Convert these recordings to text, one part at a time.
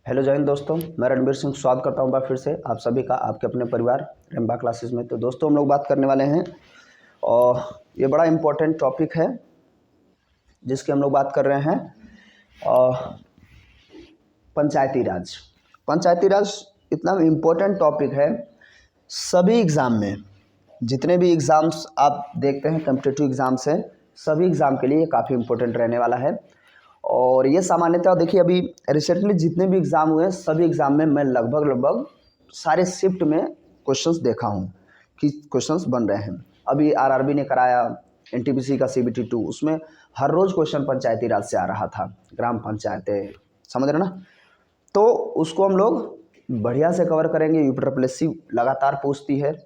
Hello जय हिंद दोस्तों, मैं रणबीर सिंह स्वागत करता हूं बार फिर से आप सभी का आपके अपने परिवार रेम्बा क्लासेस में। तो दोस्तों हम लोग बात करने वाले हैं और ये बड़ा इम्पोर्टेंट टॉपिक है जिसकी हम लोग बात कर रहे हैं। और पंचायती राज इतना इम्पोर्टेंट टॉपिक है। सभी एग्ज़ाम में जितने भी एग्ज़ाम्स आप देखते हैं, कॉम्पिटिटिव एग्ज़ाम्स हैं, सभी एग्ज़ाम के लिए ये काफ़ी इम्पोर्टेंट रहने वाला है। और ये सामान्यतः देखिए, अभी रिसेंटली जितने भी एग्ज़ाम हुए हैं सभी एग्ज़ाम में मैं लगभग सारे शिफ्ट में क्वेश्चंस देखा हूँ कि क्वेश्चंस बन रहे हैं। अभी आरआरबी ने कराया एनटीपीसी का सीबीटी 2, उसमें हर रोज़ क्वेश्चन पंचायती राज से आ रहा था, ग्राम पंचायतें, समझ रहे ना। तो उसको हम लोग बढ़िया से कवर करेंगे। यूपीएससी लगातार पूछती है,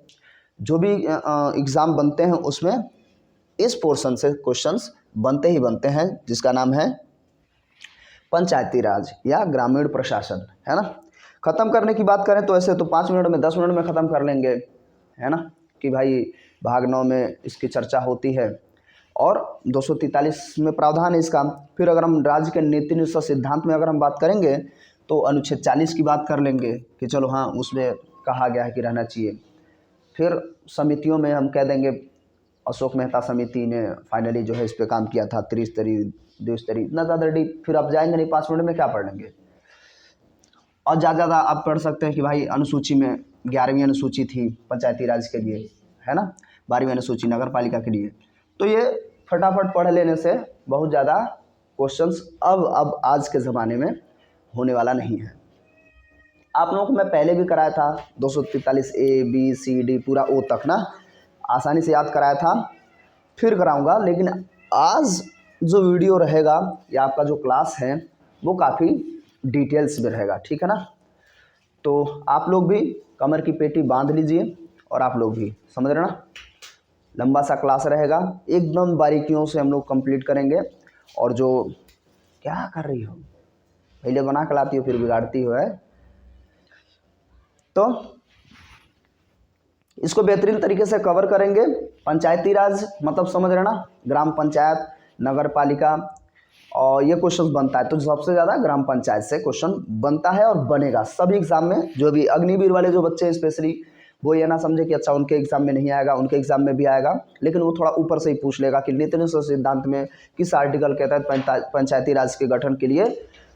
जो भी एग्ज़ाम बनते हैं उसमें इस पोर्शन से क्वेश्चंस बनते ही बनते हैं, जिसका नाम है पंचायती राज या ग्रामीण प्रशासन, है ना। ख़त्म करने की बात करें तो ऐसे तो 5 मिनट में 10 मिनट में ख़त्म कर लेंगे, है ना, कि भाई भाग 9 में इसकी चर्चा होती है और 243 में प्रावधान है इसका। फिर अगर हम राज्य के नीति निष्ठा सिद्धांत में अगर हम बात करेंगे तो अनुच्छेद 40 की बात कर लेंगे कि चलो हाँ, उसमें कहा गया है कि रहना चाहिए। फिर समितियों में हम कह देंगे अशोक मेहता समिति ने फाइनली जो है इस पे काम किया था, त्रिस्तरीय, द्विस्तरीय, इतना ज़्यादा डीप फिर आप जाएंगे नहीं, 5 मिनट में क्या पढ़ लेंगे। और ज़्यादा आप पढ़ सकते हैं कि भाई अनुसूची में 11वीं अनुसूची थी पंचायती राज के लिए, है ना, 12वीं अनुसूची नगर पालिका के लिए। तो ये फटाफट पढ़ लेने से बहुत ज़्यादा क्वेश्चंस अब आज के ज़माने में होने वाला नहीं है। आप लोगों को मैं पहले भी कराया था 243 A B C D पूरा O तक ना, आसानी से याद कराया था, फिर कराऊंगा। लेकिन आज जो वीडियो रहेगा या आपका जो क्लास है वो काफ़ी डिटेल्स में रहेगा, ठीक है ना। तो आप लोग भी कमर की पेटी बांध लीजिए और आप लोग भी समझ रहे ना, लंबा सा क्लास रहेगा, एकदम बारीकियों से हम लोग कंप्लीट करेंगे। और जो क्या कर रही हो, पहले बना के लाती हो फिर बिगाड़ती हो, है। तो इसको बेहतरीन तरीके से कवर करेंगे। पंचायती राज मतलब समझ रहे ना, ग्राम पंचायत, नगर पालिका, और ये क्वेश्चन बनता है। तो सबसे ज़्यादा ग्राम पंचायत से क्वेश्चन बनता है और बनेगा सभी एग्जाम में। जो भी अग्निवीर वाले जो बच्चे हैं स्पेशली, वो ये ना समझे कि अच्छा उनके एग्जाम में नहीं आएगा, उनके एग्जाम में भी आएगा, लेकिन वो थोड़ा ऊपर से ही पूछ लेगा कि नीति निष्ठा सिद्धांत में किस आर्टिकल के तहत पंचायती राज के गठन के लिए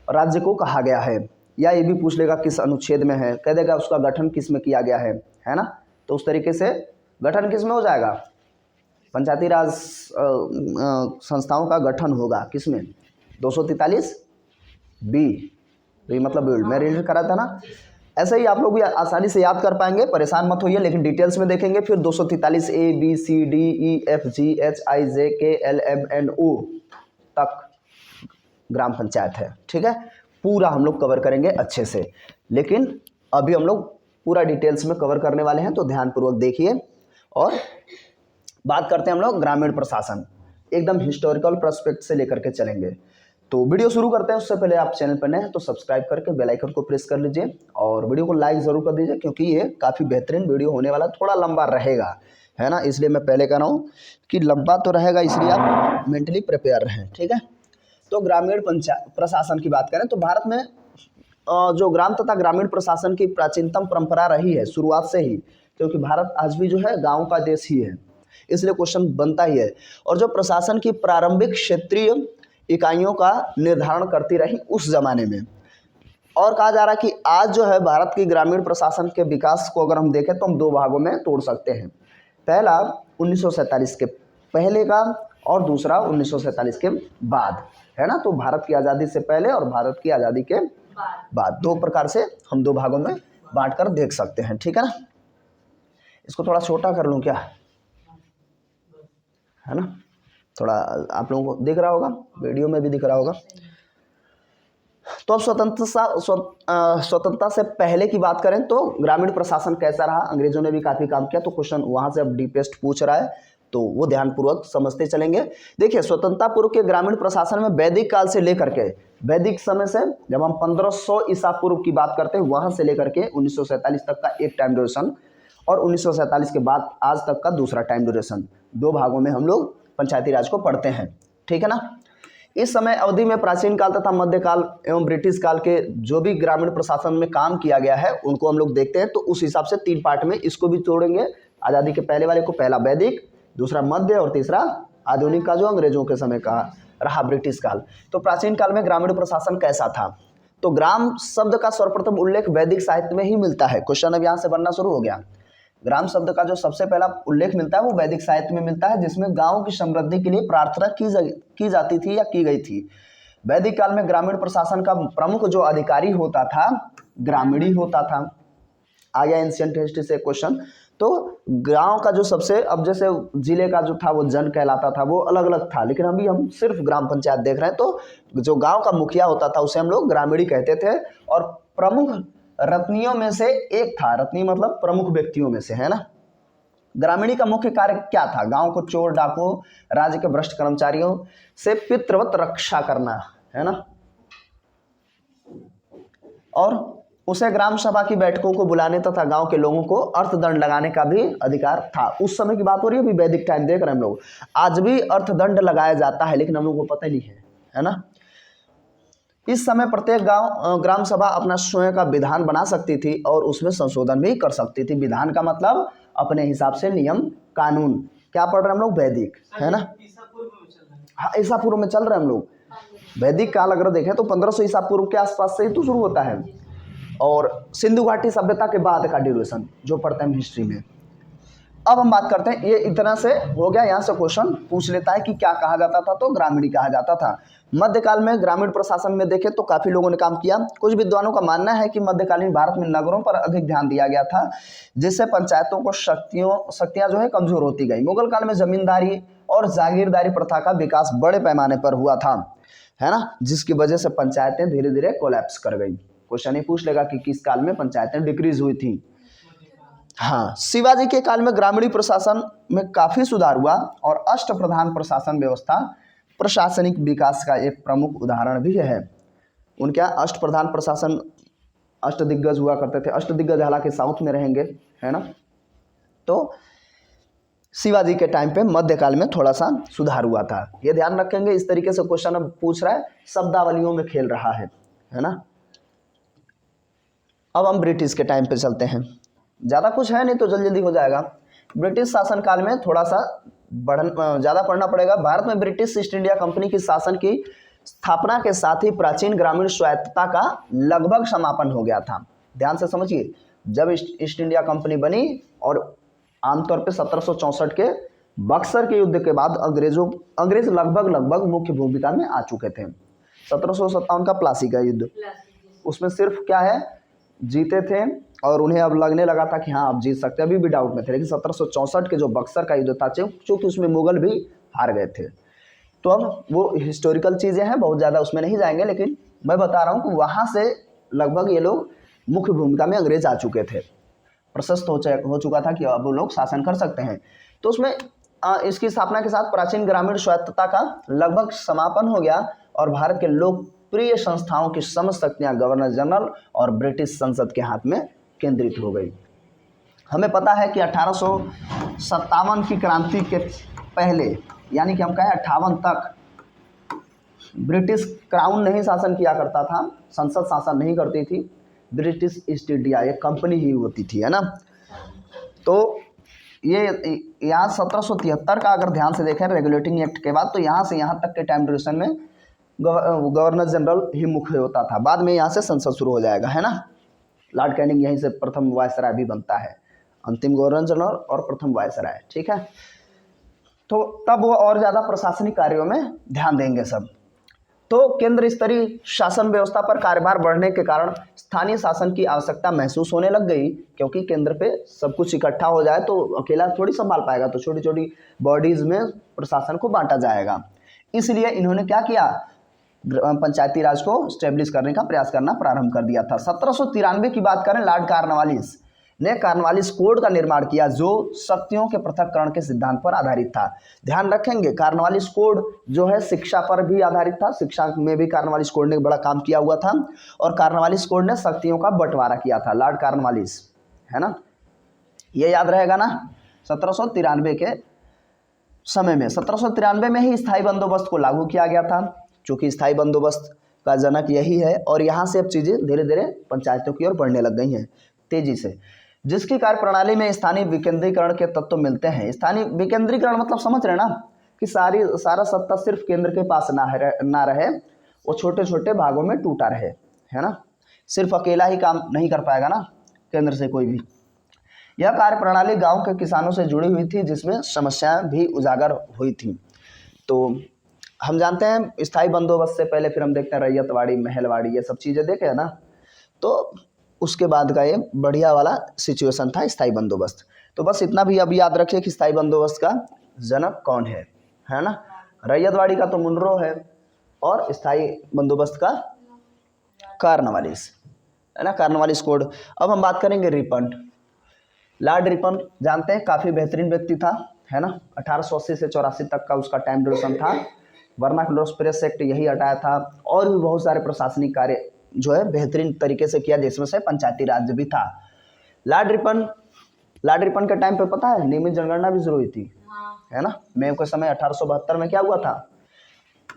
राज्य को कहा गया है। या ये भी पूछ लेगा किस अनुच्छेद में है, कह देगा उसका गठन किस में किया गया है ना। तो उस तरीके से गठन किस में हो जाएगा, पंचायती राज संस्थाओं का गठन होगा किस में, 243 बी, मतलब मैं रीड करा था ना। ऐसे ही आप लोग भी आसानी से याद कर पाएंगे, परेशान मत होइए। लेकिन डिटेल्स में देखेंगे फिर 243 A B C D E F G H I J K L M N O तक ग्राम पंचायत है, ठीक है। पूरा हम लोग कवर करेंगे अच्छे से, लेकिन अभी हम लोग पूरा डिटेल्स में कवर करने वाले हैं, तो ध्यानपूर्वक देखिए। और बात करते हैं हम लोग ग्रामीण प्रशासन, एकदम हिस्टोरिकल पर्सपेक्ट से लेकर के चलेंगे। तो वीडियो शुरू करते हैं। उससे पहले आप चैनल पर नए हैं तो सब्सक्राइब करके बेल आइकन को प्रेस कर लीजिए और वीडियो को लाइक ज़रूर कर दीजिए, क्योंकि ये काफ़ी बेहतरीन वीडियो होने वाला, थोड़ा लंबा रहेगा, है ना। इसलिए मैं पहले कह रहा हूँ कि लंबा तो रहेगा, इसलिए आप मेंटली प्रिपेयर रहें, ठीक है। तो ग्रामीण प्रशासन की बात करें तो भारत में जो ग्राम तथा ग्रामीण प्रशासन की प्राचीनतम परंपरा रही है शुरुआत से ही, क्योंकि भारत आज भी जो है गाँव का देश ही है, इसलिए क्वेश्चन बनता ही है। और जो प्रशासन की प्रारंभिक क्षेत्रीय इकाइयों का निर्धारण करती रही उस जमाने में। और कहा जा रहा है कि आज जो है भारत की ग्रामीण प्रशासन के विकास को अगर हम देखें तो हम 2 भागों में तोड़ सकते हैं। पहला 1947 के पहले का और दूसरा 1947 के बाद, है ना। तो भारत की आज़ादी से पहले और भारत की आज़ादी के बाद 2 प्रकार से हम 2 भागों में बांट कर देख सकते हैं, ठीक है ना। इसको थोड़ा छोटा कर लूँ क्या, है ना, थोड़ा आप लोगों को दिख रहा होगा, वीडियो में भी दिख रहा होगा। तो अब स्वतंत्रता से पहले की बात करें तो ग्रामीण प्रशासन कैसा रहा, अंग्रेजों ने भी काफ़ी काम किया, तो क्वेश्चन वहाँ से अब डीपेस्ट पूछ रहा है, तो वो ध्यानपूर्वक समझते चलेंगे। देखिए, स्वतंत्रता पूर्व के ग्रामीण प्रशासन में वैदिक काल से लेकर के, वैदिक समय से जब हम 1500 ईसा पूर्व की बात करते हैं, वहाँ से लेकर के 1947 तक का एक टाइम ड्यूरेशन और 1947 के बाद आज तक का दूसरा टाइम ड्यूरेशन, 2 भागों में हम लोग पंचायती राज को पढ़ते हैं, ठीक है ना। इस समय अवधि में प्राचीन काल तथा मध्यकाल एवं ब्रिटिश काल के जो भी ग्रामीण प्रशासन में काम किया गया है उनको हम लोग देखते हैं। तो उस हिसाब से 3 पार्ट में इसको भी तोड़ेंगे। आज़ादी के पहले वाले को पहला वैदिक, दूसरा मध्य और तीसरा आधुनिक का जो अंग्रेजों के समय का रहा ब्रिटिश काल। तो प्राचीन काल में ग्रामीण प्रशासन कैसा था? तो ग्राम शब्द का सर्वप्रथम उल्लेख वैदिक साहित्य में ही मिलता है। क्वेश्चन अब यहाँ से बनना शुरू हो गया। ग्राम शब्द का जो सबसे पहला उल्लेख मिलता है वो वैदिक साहित्य में मिलता है, जिसमें गांव की समृद्धि के लिए प्रार्थना की जाती थी या की गई थी। वैदिक काल में ग्रामीण प्रशासन का प्रमुख जो अधिकारी होता था ग्रामीणी होता था। आ गया एंशिएंट हिस्ट्री से क्वेश्चन। तो गांव का जो सबसे, अब जैसे जिले का जो था वो जन कहलाता था, वो अलग अलग था, लेकिन अभी हम सिर्फ ग्राम पंचायत देख रहे हैं। तो जो गांव का मुखिया होता था उसे हम लोग ग्रामीणी कहते थे। और प्रमुख रत्नियों में से एक था, रत्नी मतलब प्रमुख व्यक्तियों में से, है ना। ग्रामीणी का मुख्य कार्य क्या था? गांव को चोर डाकुओं, राज्य के भ्रष्ट कर्मचारियों से पितृवत रक्षा करना, है ना। और उसे ग्राम सभा की बैठकों को बुलाने तथा गांव के लोगों को अर्थदंड लगाने का भी अधिकार था। उस समय की बात हो रही है, अभी वैदिक टाइम देख रहे हैं हम लोग। आज भी अर्थदंड लगाया जाता है, लेकिन हम लोगों को पता नहीं है ना। इस समय प्रत्येक ग्राम सभा अपना स्वयं का विधान बना सकती थी और उसमें संशोधन भी कर सकती थी। विधान का मतलब अपने हिसाब से नियम कानून। क्या पढ़ रहे हैं हम लोग? वैदिक, है ना। हाँ, ईसा पूर्व में चल रहे हैं हम लोग। वैदिक काल अगर देखें तो 1500 ईसा पूर्व के आसपास से ही तो शुरू होता है, और सिंधु घाटी सभ्यता के बाद का ड्यूरेशन जो पढ़ते हैं हिस्ट्री में। अब हम बात करते हैं, ये इतना से हो गया, यहाँ से क्वेश्चन पूछ लेता है कि क्या कहा जाता था? तो ग्रामीणी कहा जाता था। मध्यकाल में ग्रामीण प्रशासन में देखें तो काफी लोगों ने काम किया। कुछ विद्वानों का मानना है कि मध्यकालीन भारत में नगरों पर अधिक ध्यान दिया गया था, जिससे पंचायतों को शक्तियां जो है कमजोर होती गई। मुगल काल में जमींदारी और जागीरदारी प्रथा का विकास बड़े पैमाने पर हुआ था, है ना, जिसकी वजह से पंचायतें धीरे धीरे कोलैप्स कर गई। क्वेश्चन ये पूछ लेगा कि किस काल में पंचायतें डिक्रीज हुई थी। हाँ, शिवाजी के काल में ग्रामीण प्रशासन में काफी सुधार हुआ और अष्टप्रधान प्रशासन व्यवस्था प्रशासनिक विकास का एक प्रमुख उदाहरण भी है। उनके यहाँ अष्टप्रधान प्रशासन, अष्टदिग्गज हुआ करते थे। अष्टदिग्गज हालांकि साउथ में रहेंगे, है ना। तो शिवाजी के टाइम पे मध्यकाल में थोड़ा सा सुधार हुआ था, ये ध्यान रखेंगे। इस तरीके से क्वेश्चन अब पूछ रहा है, शब्दावलियों में खेल रहा है ना। अब हम ब्रिटिश के टाइम पे चलते हैं। ज़्यादा कुछ है नहीं तो जल्दी जल्दी हो जाएगा। ब्रिटिश शासनकाल में थोड़ा सा ज़्यादा पढ़ना पड़ेगा। भारत में ब्रिटिश ईस्ट इंडिया कंपनी की शासन की स्थापना के साथ ही प्राचीन ग्रामीण स्वायत्तता का लगभग समापन हो गया था। ध्यान से समझिए, जब ईस्ट इंडिया कंपनी बनी और आमतौर पे 1764 के बक्सर के युद्ध के बाद अंग्रेज लगभग मुख्य भूमिका में आ चुके थे। 1757 का प्लासी का युद्ध, उसमें सिर्फ क्या है, जीते थे और उन्हें अब लगने लगा था कि हाँ अब जीत सकते हैं, अभी भी डाउट में थे। लेकिन 1764 के जो बक्सर का युद्ध था, चूँकि उसमें मुगल भी हार गए थे। तो अब वो हिस्टोरिकल चीज़ें हैं, बहुत ज़्यादा उसमें नहीं जाएंगे, लेकिन मैं बता रहा हूँ कि वहाँ से लगभग ये लोग मुख्य भूमिका में अंग्रेज आ चुके थे, प्रशस्त हो चुका था कि अब वो लोग शासन कर सकते हैं। तो उसमें इसकी स्थापना के साथ प्राचीन ग्रामीण स्वायत्तता का लगभग समापन हो गया और भारत के लोकप्रिय संस्थाओं की समस्त शक्तियाँ गवर्नर जनरल और ब्रिटिश संसद के हाथ में केंद्रित हो गई। हमें पता है कि 1857 की क्रांति के पहले, यानी कि हम कहें 58 तक, ब्रिटिश क्राउन नहीं शासन किया करता था, संसद शासन नहीं करती थी। ब्रिटिश ईस्ट इंडिया एक कंपनी ही होती थी, है ना। तो ये यहाँ 1773 का अगर ध्यान से देखें रेगुलेटिंग एक्ट के बाद, तो यहाँ से यहाँ तक के टाइम ड्यूरेशन में गवर्नर जनरल ही मुख्य होता था। बाद में यहाँ से संसद शुरू हो जाएगा, है ना। लॉर्ड कैनिंग यहीं से प्रथम वायसराय भी बनता है, अंतिम गवर्नर जनरल और प्रथम वायसराय, ठीक है। तो तब वो और ज़्यादा प्रशासनिक कार्यों में ध्यान देंगे सब। तो केंद्र स्तरीय शासन व्यवस्था पर कार्यभार बढ़ने के कारण स्थानीय शासन की आवश्यकता महसूस होने लग गई, क्योंकि केंद्र पे सब कुछ इकट्ठा हो जाए तो अकेला थोड़ी संभाल पाएगा, तो छोटी छोटी बॉडीज में प्रशासन को बांटा जाएगा। इसलिए इन्होंने क्या किया, पंचायती राज को स्टेब्लिश करने का प्रयास करना प्रारंभ कर दिया था। 1793 की बात करें, लॉर्ड कॉर्नवालिस ने कॉर्नवालिस कोड का निर्माण किया, जो शक्तियों के पृथक्करण के सिद्धांत पर आधारित था। ध्यान रखेंगे, कॉर्नवालिस कोड जो है शिक्षा पर भी आधारित था, शिक्षा में भी कॉर्नवालिस कोड ने बड़ा काम किया हुआ था। और कॉर्नवालिस कोड ने शक्तियों का बंटवारा किया था, लॉर्ड कॉर्नवालिस, है ना, ये याद रहेगा ना। 1793 के समय में 1793 में ही स्थायी बंदोबस्त को लागू किया गया था। चूँकि स्थायी बंदोबस्त का जनक यही है, और यहाँ से अब चीज़ें धीरे धीरे पंचायतों की ओर बढ़ने लग गई हैं तेजी से, जिसकी कार्य प्रणाली में स्थानीय विकेंद्रीकरण के तत्व मिलते हैं। स्थानीय विकेंद्रीकरण मतलब समझ रहे ना कि सारा सत्ता सिर्फ केंद्र के पास ना रहे, वो छोटे छोटे भागों में टूटा रहे, है ना। सिर्फ अकेला ही काम नहीं कर पाएगा ना केंद्र से कोई भी। यह कार्य प्रणाली गांव के किसानों से जुड़ी हुई थी, जिसमें समस्याएं भी उजागर हुई थी। तो हम जानते हैं स्थायी बंदोबस्त से पहले फिर हम देखते हैं रैयतवाड़ी, महलवाड़ी, ये सब चीज़ें देखे है ना। तो उसके बाद का ये बढ़िया वाला सिचुएशन था स्थायी बंदोबस्त। तो बस इतना भी अब याद रखिए कि स्थायी बंदोबस्त का जनक कौन है ना। रैयतवाड़ी का तो मुनरो है, और स्थायी बंदोबस्त का कार्नवालिस, है ना, कार्नवालिस कोड। अब हम बात करेंगे रिपन। लॉर्ड रिपन जानते हैं काफ़ी बेहतरीन व्यक्ति था, है ना। 1880 से 84 तक का उसका टाइम ड्यूरेशन था। वर्नाक्युलर प्रेस एक्ट यही हटाया था, और भी बहुत सारे प्रशासनिक कार्य जो है बेहतरीन तरीके से किया, जिसमें से पंचायती राज भी था। लॉर्ड रिपन के टाइम पे पता है नियमित जनगणना भी शुरू हुई थी, है ना। मेव के समय 1872 में क्या हुआ था,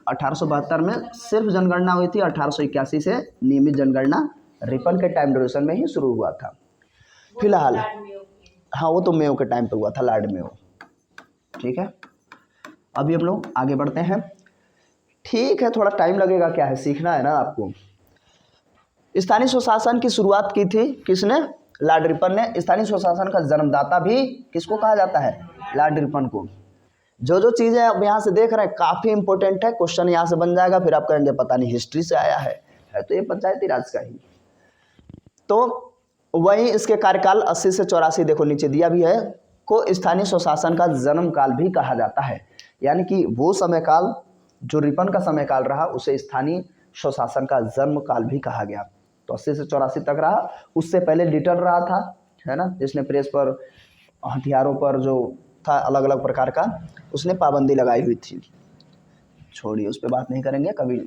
1872 में सिर्फ जनगणना हुई थी। 1881 से नियमित जनगणना रिपन के टाइम ड्यूरेशन में ही शुरू हुआ था। फिलहाल हाँ, वो तो मेव के टाइम पे हुआ था, लॉर्ड मेव। ठीक है, अभी हम लोग आगे बढ़ते हैं। ठीक है, थोड़ा टाइम लगेगा, क्या है, सीखना है ना आपको। स्थानीय स्वशासन की शुरुआत की थी किसने, लॉर्ड रिपन ने। स्थानीय स्वशासन का जन्मदाता भी किसको कहा जाता है, लॉर्ड रिपन को। जो चीज़ें आप यहाँ से देख रहे हैं काफ़ी इंपॉर्टेंट है, क्वेश्चन यहाँ से बन जाएगा, फिर आप कहेंगे पता नहीं हिस्ट्री से आया है तो ये पंचायती राज का ही। तो वहीं इसके कार्यकाल 80 से 84 देखो नीचे दिया भी है, को स्थानीय स्वशासन का जन्म काल भी कहा जाता है। यानी कि वो समय काल जो रिपन का समय काल रहा उसे स्थानीय स्वशासन का जन्म काल भी कहा गया। तो 80 से 84 तक रहा, उससे पहले लिटल रहा था, है ना, जिसने प्रेस पर, हथियारों पर जो था अलग अलग प्रकार का, उसने पाबंदी लगाई हुई थी। छोड़िए, उस पर बात नहीं करेंगे कभी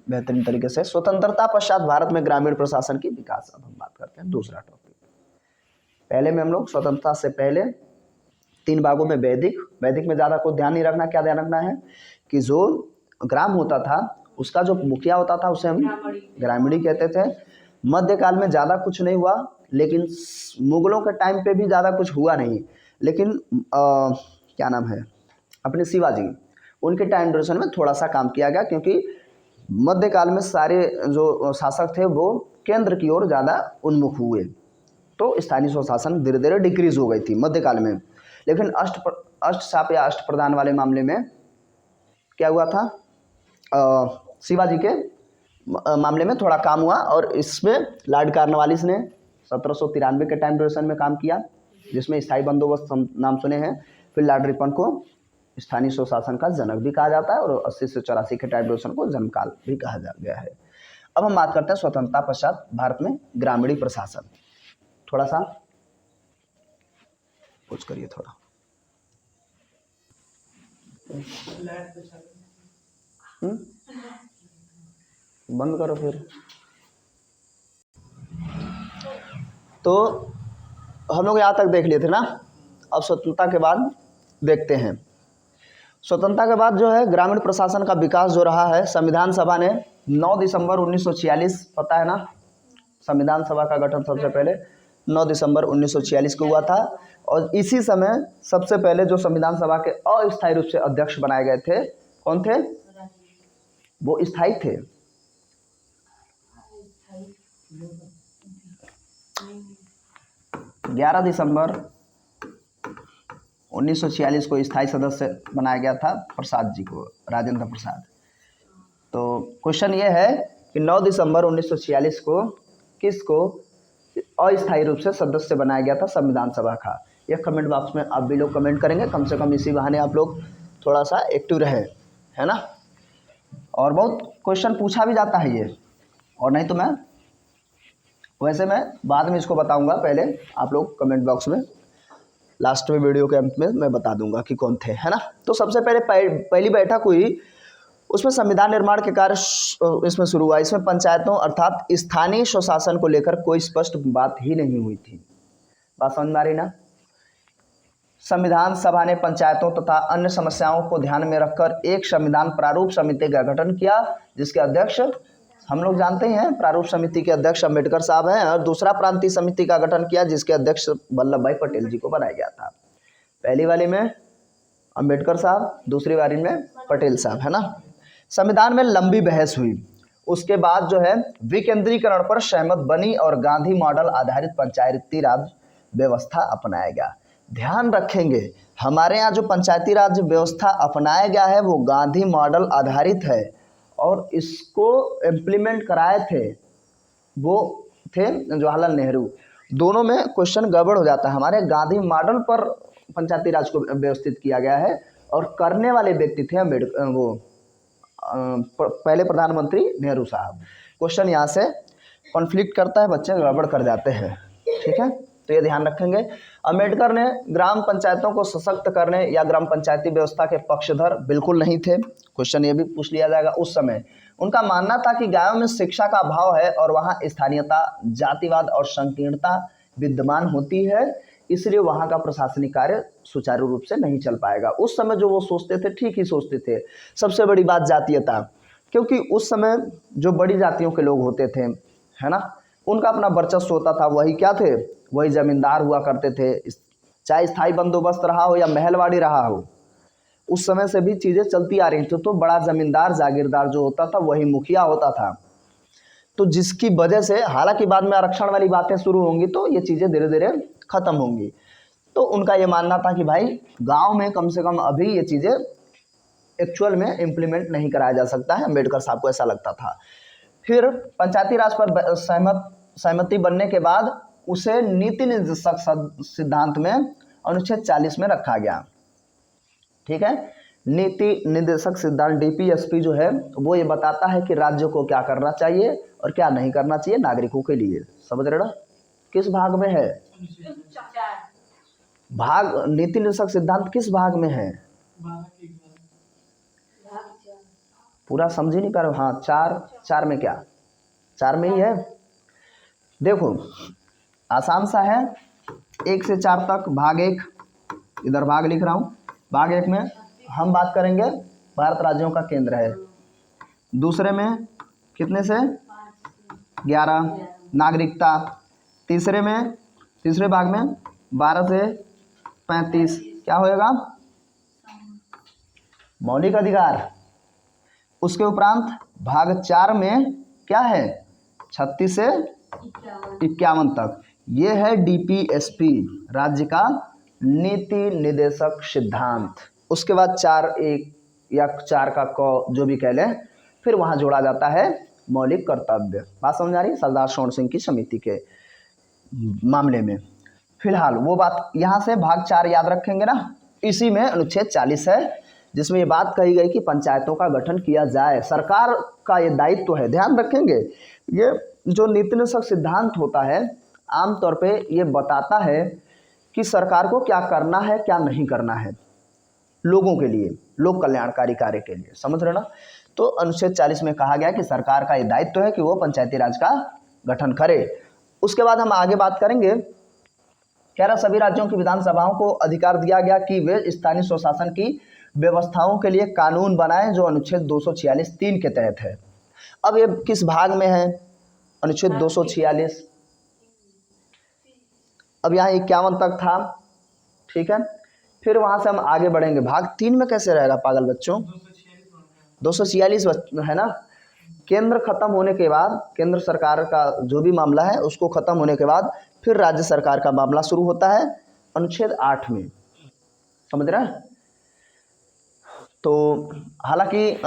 बेहतरीन तरीके से। स्वतंत्रता पश्चात भारत में ग्रामीण प्रशासन की विकास। अब हम बात करते हैं दूसरा टॉपिक। पहले में हम लोग स्वतंत्रता से पहले 3 भागों में वैदिक में ज़्यादा को ध्यान नहीं रखना। क्या ध्यान रखना है कि जो ग्राम होता था उसका जो मुखिया होता था उसे हम ग्रामीणी कहते थे। मध्यकाल में ज़्यादा कुछ नहीं हुआ, लेकिन मुगलों के टाइम पे भी ज़्यादा कुछ हुआ नहीं, लेकिन क्या नाम है, अपने शिवाजी, उनके टाइम ड्यूरेशन में थोड़ा सा काम किया गया, क्योंकि मध्यकाल में सारे जो शासक थे वो केंद्र की ओर ज़्यादा उन्मुख हुए, तो स्थानीय स्वशासन धीरे धीरे डिक्रीज हो गई थी मध्यकाल में। लेकिन अष्टशाप या अष्टप्रधान वाले मामले में क्या हुआ था, शिवाजी के मामले में थोड़ा काम हुआ, और इसमें लॉर्ड कार्नवालिस ने 1793 के टाइम ड्यूरेशन में काम किया, जिसमें स्थायी बंदोबस्त नाम सुने हैं। फिर लॉर्ड रिपन को स्थानीय स्वशासन का जनक भी कहा जाता है, और 80 से 84 के टाइम ड्यूरेशन को जन्मकाल भी कहा गया है। अब हम बात करते हैं स्वतंत्रता पश्चात भारत में ग्रामीण प्रशासन। थोड़ा सा कुछ करिए, थोड़ा बंद करो फिर। तो हम लोग यहाँ तक देख लिए थे ना। अब स्वतंत्रता के बाद देखते हैं, स्वतंत्रता के बाद जो है ग्रामीण प्रशासन का विकास जो रहा है, संविधान सभा ने 9 दिसंबर 1946, पता है ना, संविधान सभा का गठन सबसे पहले 9 दिसंबर 1946 को हुआ था। और इसी समय सबसे पहले जो संविधान सभा के अस्थायी रूप से अध्यक्ष बनाए गए थे, कौन थे, वो स्थायी थे। 11 दिसंबर 1946 को स्थायी सदस्य बनाया गया था प्रसाद जी को, राजेंद्र प्रसाद। तो क्वेश्चन ये है कि 9 दिसंबर 1946 को किसको अस्थायी रूप से सदस्य बनाया गया था संविधान सभा का। यह कमेंट बॉक्स में आप भी लोग कमेंट करेंगे, कम से कम इसी बहाने आप लोग थोड़ा सा एक्टिव रहे, है ना। और बहुत क्वेश्चन पूछा भी जाता है ये, और नहीं तो मैं वैसे मैं बाद में इसको बताऊंगा, पहले आप लोग कमेंट बॉक्स में लास्ट में वीडियो के अंत में मैं बता दूंगा कि कौन थे, है ना। तो सबसे पहले पहली बैठक हुई, उसमें संविधान निर्माण के कार्य इसमें शुरू हुआ। इसमें पंचायतों अर्थात स्थानीय स्वशासन को लेकर कोई स्पष्ट बात ही नहीं हुई थी। बात समझ में आ रही ना। संविधान सभा ने पंचायतों तथा अन्य समस्याओं को ध्यान में रखकर एक संविधान प्रारूप समिति का गठन किया, जिसके अध्यक्ष हम लोग जानते हैं, प्रारूप समिति के अध्यक्ष अंबेडकर साहब हैं। और दूसरा प्रांतीय समिति का गठन किया, जिसके अध्यक्ष वल्लभ भाई पटेल जी को बनाया गया था। पहली वाली में अंबेडकर साहब, दूसरी वाली में पटेल साहब, है ना। संविधान में लंबी बहस हुई, उसके बाद जो है विकेंद्रीकरण पर सहमत बनी और गांधी मॉडल आधारित पंचायती राज व्यवस्था अपनाया गया। ध्यान रखेंगे, हमारे यहाँ जो पंचायती राज व्यवस्था अपनाया गया है वो गांधी मॉडल आधारित है, और इसको इम्प्लीमेंट कराए थे वो थे जवाहरलाल नेहरू। दोनों में क्वेश्चन गड़बड़ हो जाता है। हमारे गांधी मॉडल पर पंचायती राज को व्यवस्थित किया गया है, और करने वाले व्यक्ति थे अम्बेडकर, वो पहले प्रधानमंत्री नेहरू साहब। क्वेश्चन यहाँ से कॉन्फ्लिक्ट करता है, बच्चे गड़बड़ कर जाते हैं, ठीक है, तो ये ध्यान रखेंगे। अम्बेडकर ने ग्राम पंचायतों को सशक्त करने या ग्राम पंचायती व्यवस्था के पक्षधर बिल्कुल नहीं थे। क्वेश्चन ये भी पूछ लिया जाएगा। उस समय उनका मानना था कि गांवों में शिक्षा का अभाव है और वहाँ स्थानीयता, जातिवाद और संकीर्णता विद्यमान होती है, इसलिए वहाँ का प्रशासनिक कार्य सुचारू रूप से नहीं चल पाएगा। उस समय जो वो सोचते थे ठीक ही सोचते थे। सबसे बड़ी बात जातीयता, क्योंकि उस समय जो बड़ी जातियों के लोग होते थे, है ना, उनका अपना वर्चस्व होता था। वही क्या थे, वही जमींदार हुआ करते थे, चाहे स्थायी बंदोबस्त रहा हो या महलवाड़ी रहा हो, उस समय से भी चीज़ें चलती आ रही थी। तो बड़ा जमींदार जागीरदार जो होता था वही मुखिया होता था। तो जिसकी वजह से, हालांकि बाद में आरक्षण वाली बातें शुरू होंगी तो ये चीज़ें धीरे धीरे खत्म होंगी। तो उनका ये मानना था कि भाई गांव में कम से कम अभी ये चीज़ें एक्चुअल में इम्प्लीमेंट नहीं कराया जा सकता है। अम्बेडकर साहब को ऐसा लगता था। फिर पंचायती राज पर सहमति बनने के बाद उसे नीति निर्देशक सिद्धांत में अनुच्छेद 40 में रखा गया, ठीक है। नीति निर्देशक सिद्धांत DPSP जो है वो ये बताता है कि राज्य को क्या करना चाहिए और क्या नहीं करना चाहिए नागरिकों के लिए। समझ रहे ना, किस भाग में है भाग, नीति निर्देशक सिद्धांत किस भाग में है, पूरा समझ ही नहीं पा रहे। हाँ, चार में, क्या 4 में ही है। देखो आसान सा है, 1 से 4 तक भाग 1, इधर भाग लिख रहा हूँ। भाग 1 में हम बात करेंगे भारत राज्यों का केंद्र है। दूसरे में कितने से 11 नागरिकता। तीसरे भाग में 12 से 35 क्या होएगा, मौलिक अधिकार। उसके उपरांत भाग 4 में क्या है, 36 से 51 तक, ये है DPSP, राज्य का नीति निर्देशक सिद्धांत। उसके बाद 4(1) या 4 का क जो भी कह लें, फिर वहाँ जोड़ा जाता है मौलिक कर्तव्य। बात समझ आ रही है सरदार स्वर्ण सिंह की समिति के मामले में। फिलहाल वो बात यहाँ से भाग 4 याद रखेंगे ना। इसी में अनुच्छेद 40 है, जिसमें ये बात कही गई कि पंचायतों का गठन किया जाए, सरकार का ये दायित्व है। ध्यान रखेंगे, ये जो नीति निर्देशक सिद्धांत होता है आमतौर पे ये बताता है कि सरकार को क्या करना है क्या नहीं करना है लोगों के लिए, लोक कल्याणकारी कार्य के लिए। समझ रहे ना। तो अनुच्छेद 40 में कहा गया कि सरकार का ये दायित्व है कि वो पंचायती राज का गठन करे। उसके बाद हम आगे बात करेंगे, कह रहा सभी राज्यों की विधानसभाओं को अधिकार दिया गया कि वे स्थानीय स्वशासन की व्यवस्थाओं के लिए कानून बनाएं, जो अनुच्छेद 246(3) के तहत है। अब ये किस भाग में है, अनुच्छेद 246। अब यहाँ 51 तक था, ठीक है। फिर वहाँ से हम आगे बढ़ेंगे, भाग 3 में कैसे रहेगा पागल बच्चों, 246 है ना। केंद्र खत्म होने के बाद, केंद्र सरकार का जो भी मामला है उसको खत्म होने के बाद फिर राज्य सरकार का मामला शुरू होता है अनुच्छेद 8 में। समझ रहे हैं। तो हालांकि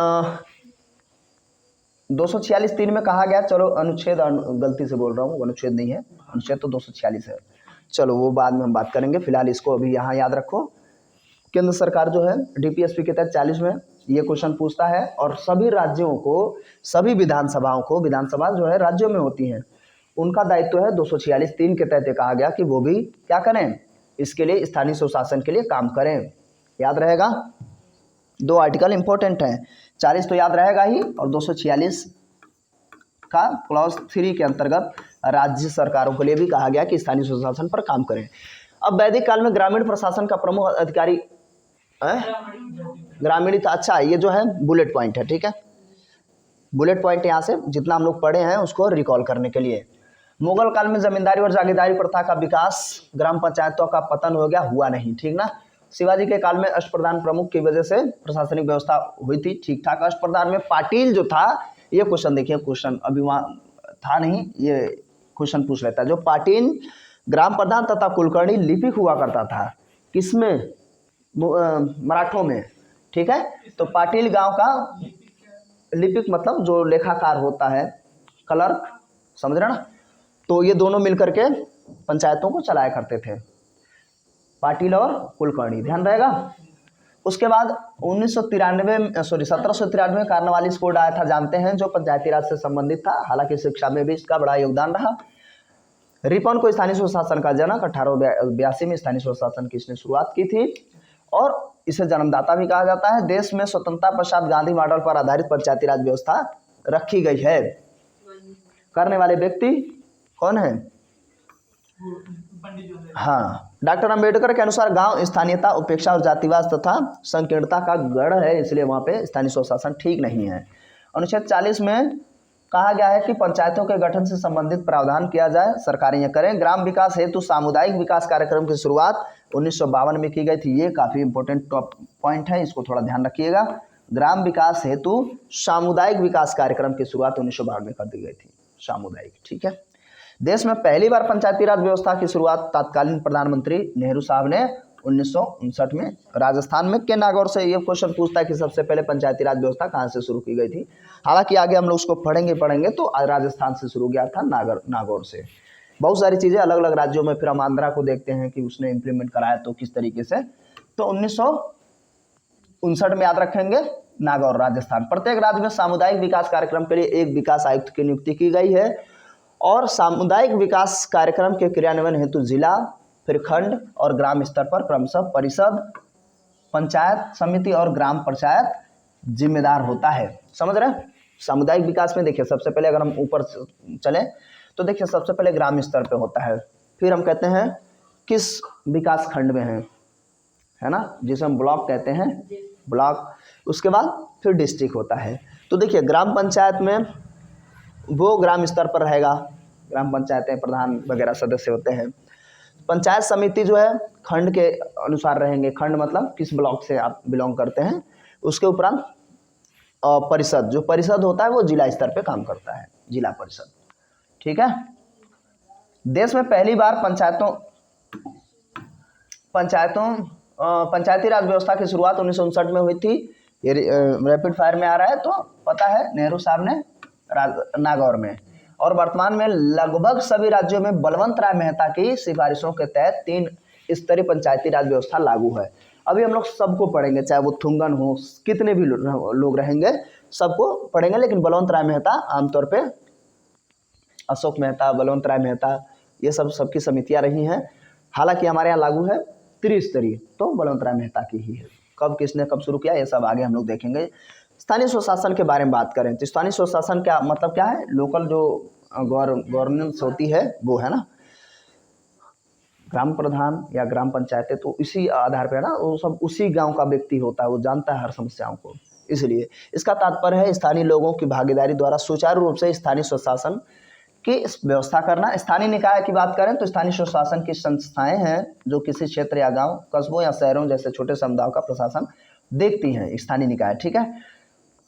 246(3) में कहा गया, चलो अनुच्छेद गलती से बोल रहा हूँ, अनुच्छेद नहीं है, अनुच्छेद तो 246 है। चलो वो बाद में हम बात करेंगे, फिलहाल इसको अभी यहाँ याद रखो। केंद्र सरकार जो है DPSP के तहत 40 में ये क्वेश्चन पूछता है, और सभी राज्यों को, सभी विधानसभाओं को, विधानसभा जो है राज्यों में होती हैं, उनका दायित्व है 246(3) के तहत कहा गया कि वो भी क्या करें, इसके लिए स्थानीय स्वशासन के लिए काम करें। याद रहेगा, 2 आर्टिकल इंपॉर्टेंट हैं, 40 तो याद रहेगा ही, और 246 का क्लॉज 3 के अंतर्गत राज्य सरकारों के लिए भी कहा गया कि स्थानीय स्वशासन पर काम करें। अब वैदिक काल में ग्रामीण प्रशासन का प्रमुख अधिकारी ग्रामीण था। अच्छा, ये जो है बुलेट पॉइंट है, ठीक है, बुलेट पॉइंट यहाँ से जितना हम लोग पढ़े हैं उसको रिकॉल करने के लिए। मुगल काल में जमींदारी और जागीरदारी प्रथा का विकास, ग्राम पंचायतों का पतन हो गया, हुआ नहीं, ठीक ना। शिवाजी के काल में अष्टप्रधान प्रमुख की वजह से प्रशासनिक व्यवस्था हुई थी ठीक ठाक। अष्टप्रधान में पाटिल जो था, ये क्वेश्चन देखिए, क्वेश्चन अभी वहाँ था नहीं, ये क्वेश्चन पूछ लेता है। जो पाटिल ग्राम प्रधान तथा कुलकर्णी लिपिक हुआ करता था, किसमें, मराठों में, ठीक है। तो पाटिल गांव का लिपिक मतलब जो लेखाकार होता है, क्लर्क, समझ रहे ना। तो ये दोनों मिलकर के पंचायतों को चलाया करते थे, पाटिल और कुलकर्णी, ध्यान रहेगा। उसके बाद 1793 में कार्नवालिस कोड आया था, जानते हैं, जो पंचायती राज से संबंधित था। हालांकि शिक्षा में भी इसका बड़ा योगदान रहा। रिपन को स्थानीय स्वशासन का जनक, 1882 में स्थानीय स्वशासन की इसने शुरुआत की थी और इसे जन्मदाता भी कहा जाता है। देश में स्वतंत्रता पश्चात गांधी मॉडल पर आधारित पंचायती राज व्यवस्था रखी गई है। करने वाले व्यक्ति कौन है? हाँ, डॉक्टर अंबेडकर के अनुसार गांव स्थानीयता, उपेक्षा और जातिवाद तथा संकीर्णता का गढ़ है, इसलिए वहां पे स्थानीय स्वशासन ठीक नहीं है। अनुच्छेद 40 में कहा गया है कि पंचायतों के गठन से संबंधित प्रावधान किया जाए, सरकारें यह करें। ग्राम विकास हेतु सामुदायिक विकास कार्यक्रम की शुरुआत 1952 में की गई थी। ये काफी इंपॉर्टेंट पॉइंट है, इसको थोड़ा ध्यान रखिएगा। ग्राम विकास हेतु सामुदायिक विकास कार्यक्रम की शुरुआत 1952 में कर दी गई थी, सामुदायिक, ठीक है। देश में पहली बार पंचायती राज व्यवस्था की शुरुआत तत्कालीन प्रधानमंत्री नेहरू साहब ने 1959 में राजस्थान में के नागौर से। ये क्वेश्चन पूछता है कि सबसे पहले पंचायती राज व्यवस्था कहाँ से शुरू की गई थी। हालांकि आगे हम लोग उसको पढ़ेंगे तो राजस्थान से शुरू किया था, नागौर से। बहुत सारी चीज़ें अलग अलग राज्यों में, फिर हम आंध्रा को देखते हैं कि उसने इम्प्लीमेंट कराया तो किस तरीके से। तो 1959 में याद रखेंगे, नागौर, राजस्थान। प्रत्येक राज्य में सामुदायिक विकास कार्यक्रम के लिए एक विकास आयुक्त की नियुक्ति की गई है और सामुदायिक विकास कार्यक्रम के क्रियान्वयन हेतु जिला, फिर खंड और ग्राम स्तर पर क्रमशः परिषद, पंचायत समिति और ग्राम पंचायत जिम्मेदार होता है। समझ रहे हैं? सामुदायिक विकास में देखिए, सबसे पहले अगर हम ऊपर चले तो देखिए, सबसे पहले ग्राम स्तर पे होता है, फिर हम कहते हैं किस विकास खंड में है ना, जिसे हम ब्लॉक कहते हैं, ब्लॉक। उसके बाद फिर डिस्ट्रिक्ट होता है। तो देखिए, ग्राम पंचायत में वो ग्राम स्तर पर रहेगा, ग्राम पंचायतें प्रधान वगैरह सदस्य होते हैं। पंचायत समिति जो है खंड के अनुसार रहेंगे, खंड मतलब किस ब्लॉक से आप बिलोंग करते हैं। उसके उपरांत परिषद, जो परिषद होता है वो जिला स्तर पे काम करता है, जिला परिषद, ठीक है। देश में पहली बार पंचायती राज व्यवस्था की शुरुआत 1959 में हुई थी। ये रैपिड फायर में आ रहा है तो पता है, नेहरू साहब ने नागौर में। और वर्तमान में लगभग सभी राज्यों में बलवंत राय मेहता की सिफारिशों के तहत 3 स्तरीय पंचायती राज व्यवस्था लागू है। अभी हम लोग सबको पढ़ेंगे, चाहे वो थुंगन हो, कितने भी लोग रहेंगे सबको पढ़ेंगे, लेकिन बलवंत राय मेहता आमतौर पे, अशोक मेहता, बलवंत राय मेहता, ये सबकी समितियां रही हैं। हालांकि हमारे यहाँ लागू है त्रिस्तरीय, तो बलवंत राय मेहता की ही है। कब किसने कब शुरू किया ये सब आगे हम लोग देखेंगे। स्थानीय स्वशासन के बारे में बात करें तो स्थानीय स्वशासन क्या मतलब क्या है? लोकल जो गवर्नेंस होती है वो है ना, ग्राम प्रधान या ग्राम पंचायतें तो इसी आधार पर है ना, वो सब उसी गांव का व्यक्ति होता है, वो जानता है हर समस्याओं को। इसलिए इसका तात्पर्य है स्थानीय लोगों की भागीदारी द्वारा सुचारू रूप से स्थानीय स्वशासन की व्यवस्था करना। स्थानीय निकाय की बात करें तो स्थानीय स्वशासन की संस्थाएं हैं जो किसी क्षेत्र या गांव, कस्बों या शहरों जैसे छोटे समुदायों का प्रशासन देखती हैं, स्थानीय निकाय, ठीक है।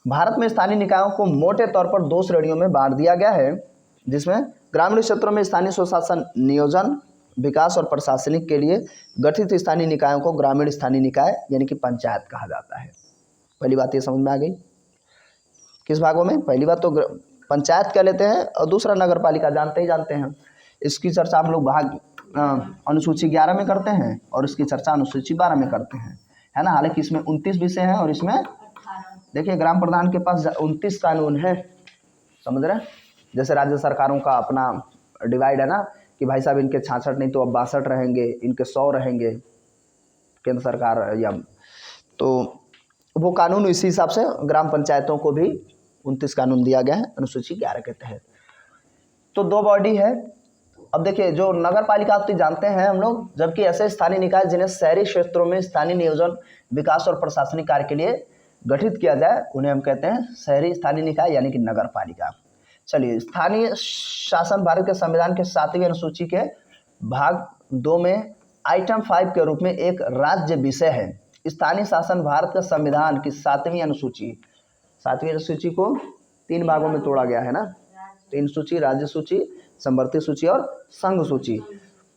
भारत में स्थानीय निकायों को मोटे तौर पर 2 श्रेणियों में बांट दिया गया है, जिसमें ग्रामीण क्षेत्रों में स्थानीय स्वशासन नियोजन, विकास और प्रशासनिक के लिए गठित स्थानीय निकायों को ग्रामीण स्थानीय निकाय यानी कि पंचायत कहा जाता है। पहली बात ये समझ में आ गई। किस भागों में? पहली बात तो पंचायत कह लेते हैं और दूसरा नगर पालिका, जानते हैं। इसकी चर्चा हम लोग भाग अनुसूची 11 में करते हैं और इसकी चर्चा अनुसूची 12 में करते हैं, है ना। हालांकि इसमें 29 विषय हैं और इसमें देखिए ग्राम प्रधान के पास 29 कानून है, समझ रहे हैं। जैसे राज्य सरकारों का अपना डिवाइड है ना कि भाई साहब इनके 66 नहीं तो अब 62 रहेंगे, इनके 100 रहेंगे, केंद्र सरकार या, तो वो कानून इसी हिसाब से ग्राम पंचायतों को भी 29 कानून दिया गया है अनुसूची 11 के तहत। तो 2 बॉडी है, अब देखिए जो नगर पालिका आप तो जानते हैं हम लोग, जबकि ऐसे स्थानीय निकाय जिन्हें शहरी क्षेत्रों में स्थानीय नियोजन, विकास और प्रशासनिक कार्य के लिए गठित किया जाए उन्हें हम कहते हैं शहरी स्थानीय निकाय यानी कि नगर पालिका। चलिए, स्थानीय शासन भारत के संविधान के 7वीं अनुसूची के भाग 2 में आइटम 5 के रूप में एक राज्य विषय है। स्थानीय शासन भारत के संविधान की 7वीं अनुसूची को 3 भागों में तोड़ा गया है ना, 3 सूची, राज्य सूची, संवर्ती सूची और संघ सूची।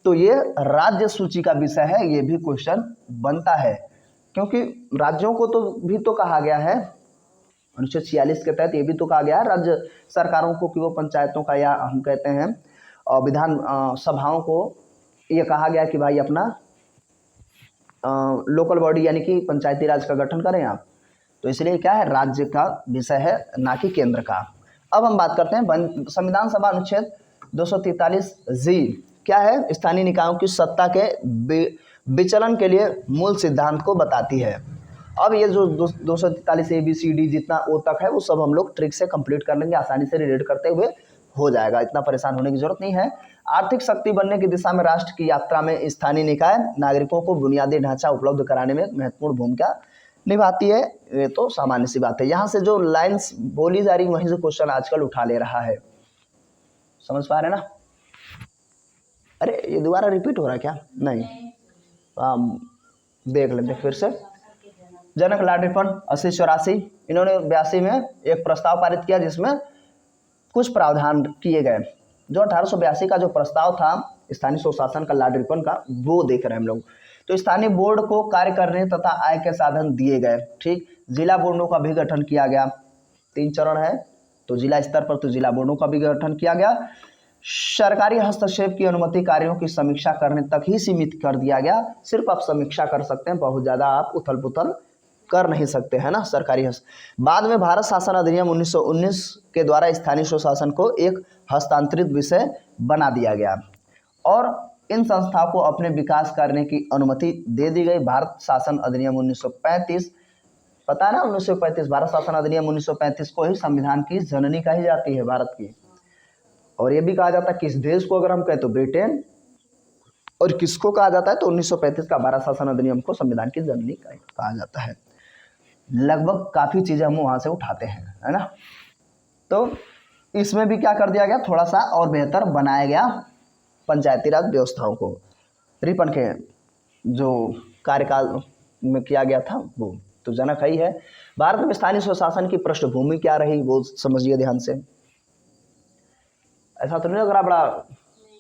तो ये राज्य सूची का विषय है, ये भी क्वेश्चन बनता है क्योंकि राज्यों को तो भी तो कहा गया है अनुच्छेद 46 के तहत, ये भी तो कहा गया है राज्य सरकारों को कि वो पंचायतों का या हम कहते हैं विधान सभाओं को ये कहा गया कि भाई अपना लोकल बॉडी यानी कि पंचायती राज का गठन करें आप। तो इसलिए क्या है, राज्य का विषय है ना कि केंद्र का। अब हम बात करते हैं संविधान सभा अनुच्छेद 243 जी क्या है, स्थानीय निकायों की सत्ता के विचलन के लिए मूल सिद्धांत को बताती है। अब ये जो 243 ABCD जितना ओ तक है वो सब हम लोग ट्रिक से कंप्लीट कर लेंगे, आसानी से रिलेट करते हुए हो जाएगा, इतना परेशान होने की जरूरत नहीं है। आर्थिक शक्ति बनने की दिशा में राष्ट्र की यात्रा में स्थानीय निकाय नागरिकों को बुनियादी ढांचा उपलब्ध कराने में महत्वपूर्ण भूमिका निभाती है, ये तो सामान्य सी बात है। यहाँ से जो लाइन्स बोली जा रही वहीं से क्वेश्चन आजकल उठा ले रहा है, समझ पा रहे ना? अरे ये दोबारा रिपीट हो रहा है क्या? नहीं, देख लेते फिर से। जनक लाडली फंड 80-84, इन्होंने 82 में एक प्रस्ताव पारित किया जिसमें कुछ प्रावधान किए गए। जो 1882 का जो प्रस्ताव था स्थानीय स्वशासन का लाडली फंड का, वो देख रहे हैं हम लोग। तो स्थानीय बोर्ड को कार्य करने तथा आय के साधन दिए गए। ठीक, जिला बोर्डों का भी गठन किया गया, 3 चरण है, तो जिला स्तर पर तो जिला बोर्डों का भी गठन किया गया। सरकारी हस्तक्षेप की अनुमति कार्यों की समीक्षा करने तक ही सीमित कर दिया गया, सिर्फ आप समीक्षा कर सकते हैं, बहुत ज़्यादा आप उथल पुथल कर नहीं सकते हैं ना सरकारी बाद में भारत शासन अधिनियम 1919 के द्वारा स्थानीय स्वशासन को एक हस्तांतरित विषय बना दिया गया और इन संस्थाओं को अपने विकास करने की अनुमति दे दी गई। भारत शासन अधिनियम 1935, पता है ना 1935, भारत शासन अधिनियम 1935 को ही संविधान की जननी कही जाती है भारत की। और ये भी कहा जाता है किस देश को अगर हम कहें तो ब्रिटेन, और किसको कहा जाता है तो 1935 का भारत शासन अधिनियम को संविधान की जननी कहा जाता है। लगभग काफ़ी चीज़ें हम वहाँ से उठाते हैं, है ना। तो इसमें भी क्या कर दिया गया, थोड़ा सा और बेहतर बनाया गया पंचायती राज व्यवस्थाओं को। रिपन के जो कार्यकाल में किया गया था वो तो जनक ही है। भारत में स्थानीय स्वशासन की पृष्ठभूमि क्या रही वो समझिए ध्यान से। ऐसा तो नहीं लग रहा बड़ा,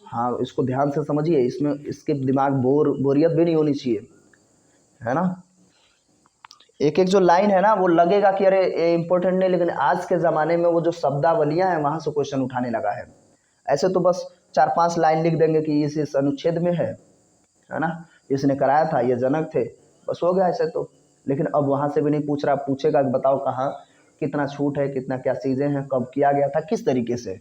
हाँ इसको ध्यान से समझिए, इसमें इसके दिमाग बोरियत भी नहीं होनी चाहिए, है ना। एक एक जो लाइन है ना वो लगेगा कि अरे ये इंपॉर्टेंट नहीं, लेकिन आज के ज़माने में वो जो शब्दावलियाँ हैं वहाँ से क्वेश्चन उठाने लगा है। ऐसे तो बस 4-5 लाइन लिख देंगे कि इस अनुच्छेद में है ना, इसने कराया था, ये जनक थे, बस हो गया ऐसे तो। लेकिन अब वहाँ से भी नहीं पूछ रहा, पूछेगा कि बताओ कहाँ कितना छूट है, कितना क्या चीज़ें हैं, कब किया गया था, किस तरीके से।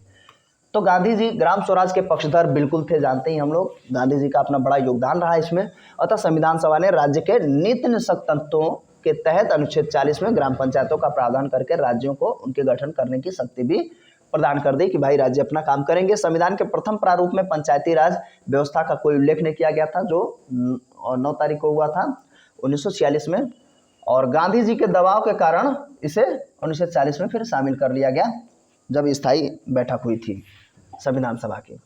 तो गांधी जी ग्राम स्वराज के पक्षधर बिल्कुल थे, जानते ही हम लोग, गांधी जी का अपना बड़ा योगदान रहा इसमें। अतः संविधान सभा ने राज्य के नीति निषेध तत्वों के तहत अनुच्छेद 40 में ग्राम पंचायतों का प्रावधान करके राज्यों को उनके गठन करने की शक्ति भी प्रदान कर दी कि भाई राज्य अपना काम करेंगे। संविधान के प्रथम प्रारूप में पंचायती राज व्यवस्था का कोई उल्लेख नहीं किया गया था, जो 9 तारीख को हुआ था 1946 में, और गांधी जी के दबाव के कारण इसे 1940 में फिर शामिल कर लिया गया जब स्थायी बैठक हुई थी संविधान सभा की।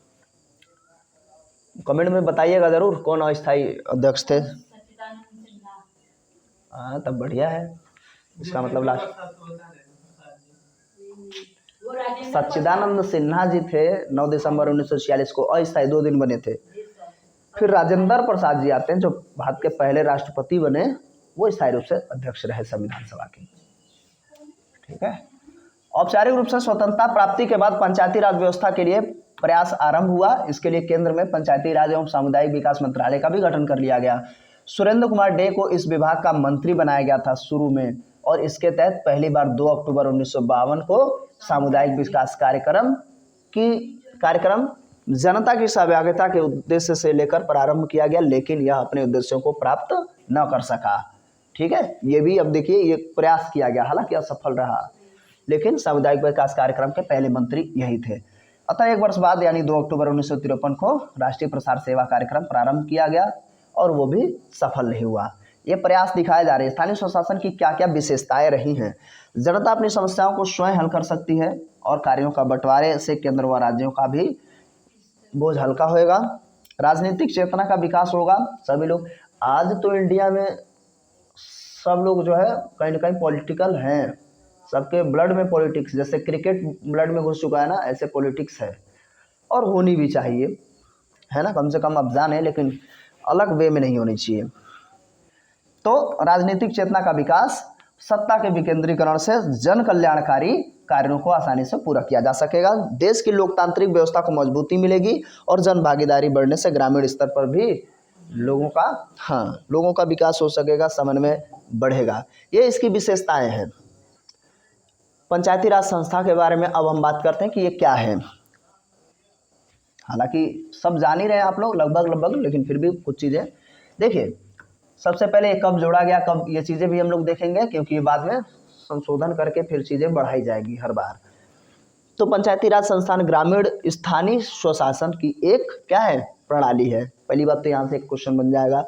कमेंट में बताइएगा जरूर कौन अस्थायी अध्यक्ष थे। हाँ तब बढ़िया है, इसका मतलब लास्ट सच्चिदानंद सिन्हा जी थे, 9 दिसंबर 1946 को अस्थायी 2 दिन बने थे। फिर राजेंद्र प्रसाद जी आते हैं जो भारत के पहले राष्ट्रपति बने, वो स्थायी रूप से अध्यक्ष रहे संविधान सभा के। ठीक है, औपचारिक रूप से स्वतंत्रता प्राप्ति के बाद पंचायती राज व्यवस्था के लिए प्रयास आरंभ हुआ। इसके लिए केंद्र में पंचायती राज एवं सामुदायिक विकास मंत्रालय का भी गठन कर लिया गया। सुरेंद्र कुमार डे को इस विभाग का मंत्री बनाया गया था शुरू में, और इसके तहत पहली बार 2 अक्टूबर 1952 को सामुदायिक विकास कार्यक्रम जनता की सहभागिता के उद्देश्य से लेकर प्रारंभ किया गया, लेकिन यह अपने उद्देश्यों को प्राप्त न कर सका। ठीक है, ये भी अब देखिए ये प्रयास किया गया, हालांकि असफल रहा, लेकिन सामुदायिक विकास कार्यक्रम के पहले मंत्री यही थे। अतः 1 वर्ष बाद यानी 2 अक्टूबर 1953 को राष्ट्रीय प्रसार सेवा कार्यक्रम प्रारंभ किया गया और वो भी सफल नहीं हुआ। ये प्रयास दिखाए जा रहे हैं स्थानीय स्वशासन की क्या क्या विशेषताएं रही हैं। जनता अपनी समस्याओं को स्वयं हल कर सकती है और कार्यों का बंटवारे से केंद्र व राज्यों का भी बोझ हल्का होएगा। राजनीतिक चेतना का विकास होगा। सभी लोग, आज तो इंडिया में सब लोग जो है कहीं ना कहीं पॉलिटिकल हैं, सबके ब्लड में पॉलिटिक्स, जैसे क्रिकेट ब्लड में घुस चुका है ना, ऐसे पॉलिटिक्स है और होनी भी चाहिए, है ना। कम से कम अब जाने, लेकिन अलग वे में नहीं होनी चाहिए। तो राजनीतिक चेतना का विकास, सत्ता के विकेंद्रीकरण से जन कल्याणकारी कार्यों को आसानी से पूरा किया जा सकेगा। देश की लोकतांत्रिक व्यवस्था को मजबूती मिलेगी और जन भागीदारी बढ़ने से ग्रामीण स्तर पर भी लोगों का विकास हो सकेगा, समन्वय बढ़ेगा। ये इसकी विशेषताएं हैं। पंचायती राज संस्था के बारे में अब हम बात करते हैं कि ये क्या है। हालांकि सब जान ही रहे हैं आप लोग लगभग, लेकिन फिर भी कुछ चीज़ें देखिए। सबसे पहले ये कब जोड़ा गया, कब, ये चीज़ें भी हम लोग देखेंगे, क्योंकि ये बाद में संशोधन करके फिर चीज़ें बढ़ाई जाएगी हर बार। तो पंचायती राज संस्थान ग्रामीण स्थानीय स्वशासन की एक क्या है, प्रणाली है। पहली बात तो यहाँ से एक क्वेश्चन बन जाएगा।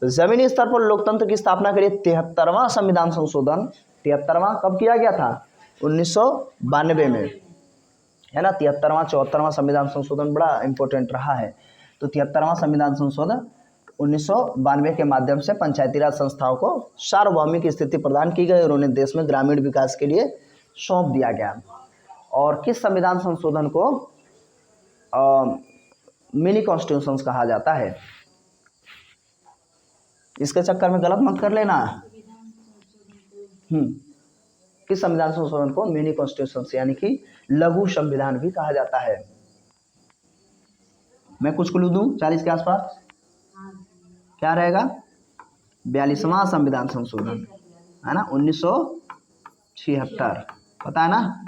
जमीनी स्तर पर लोकतंत्र की स्थापना के लिए 73वां संविधान संशोधन, 73वां कब किया गया था, 1992 में, है ना। 73वां 74वां संविधान संशोधन बड़ा इंपॉर्टेंट रहा है। तो 73वां संविधान संशोधन 1992 के माध्यम से पंचायती राज संस्थाओं को सार्वभौमिक स्थिति प्रदान की गई और उन्हें देश में ग्रामीण विकास के लिए सौंप दिया गया। और किस संविधान संशोधन को मिनी कॉन्स्टिट्यूशन कहा जाता है। इसके चक्कर में गलत मत कर लेना। किस संविधान संशोधन को मिनी कॉन्स्टिट्यूशन यानी कि लघु संविधान भी कहा जाता है। मैं कुछ क्लू दूं 40 के आसपास, क्या रहेगा, 42वां संविधान संशोधन, है ना, 1976, पता है ना।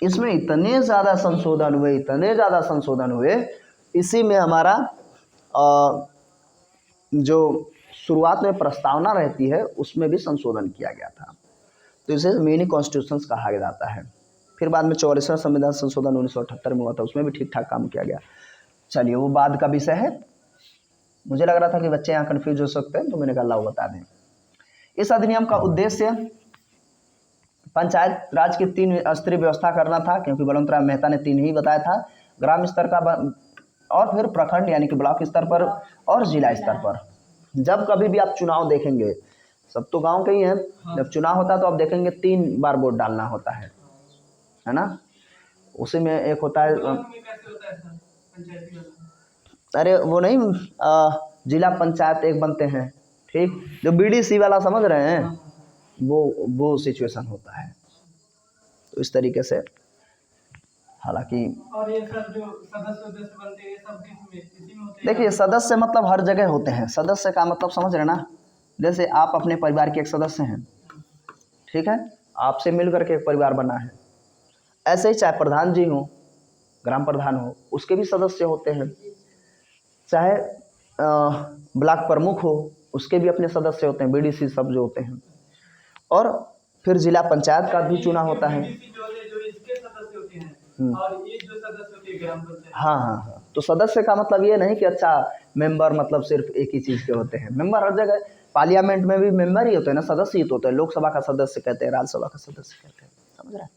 इसमें इतने ज़्यादा संशोधन हुए, इसी में हमारा जो शुरुआत में प्रस्तावना रहती है उसमें भी संशोधन किया गया था। तो इसे मिनी कॉन्स्टिट्यूशन कहा जाता है। फिर बाद में 44वां संविधान संशोधन 1978 में हुआ था, उसमें भी ठीक ठाक काम किया गया। चलिए, वो बाद का विषय है। मुझे लग रहा था कि बच्चे यहाँ कन्फ्यूज हो सकते हैं, तो मैंने कहा लाओ बता दें। इस अधिनियम का उद्देश्य पंचायत राज की 3 स्तरीय व्यवस्था करना था, क्योंकि बलवंत राय मेहता ने 3 ही बताया था। ग्राम स्तर का और फिर प्रखंड यानी कि ब्लॉक स्तर पर और जिला स्तर पर। जब कभी भी आप चुनाव देखेंगे, सब तो गांव के ही हैं, जब चुनाव होता है तो आप देखेंगे 3 बार वोट डालना होता है ना। उसी में एक होता है, अरे वो नहीं, जिला पंचायत एक बनते हैं, ठीक, जो बीडीसी वाला समझ रहे हैं, वो सिचुएशन होता है। तो इस तरीके से, हालांकि और ये सब जो सदस्य बनते हैं, सब इसी में होते हैं। देखिए, सदस्य मतलब हर जगह होते हैं। सदस्य का मतलब समझ रहे ना, जैसे आप अपने परिवार के एक सदस्य हैं, ठीक है, आपसे मिल करके एक परिवार बना है। ऐसे ही चाहे प्रधान जी हो, ग्राम प्रधान हो, उसके भी सदस्य होते हैं। चाहे ब्लॉक प्रमुख हो, उसके भी अपने सदस्य होते हैं, बीडीसी सब जो होते हैं। और फिर जिला पंचायत का भी चुनाव होता है। जो इसके सदस्य होते हैं और ये जो सदस्य होते हैं ग्राम पंचायत। हाँ। तो सदस्य का मतलब ये नहीं कि अच्छा मेंबर मतलब सिर्फ एक ही चीज़ के होते हैं। मेंबर हर जगह, पार्लियामेंट में भी मेंबर ही होते हैं ना, सदस्य ही तो होते हैं। लोकसभा का सदस्य कहते हैं, राज्यसभा का सदस्य कहते हैं, समझ रहे हैं।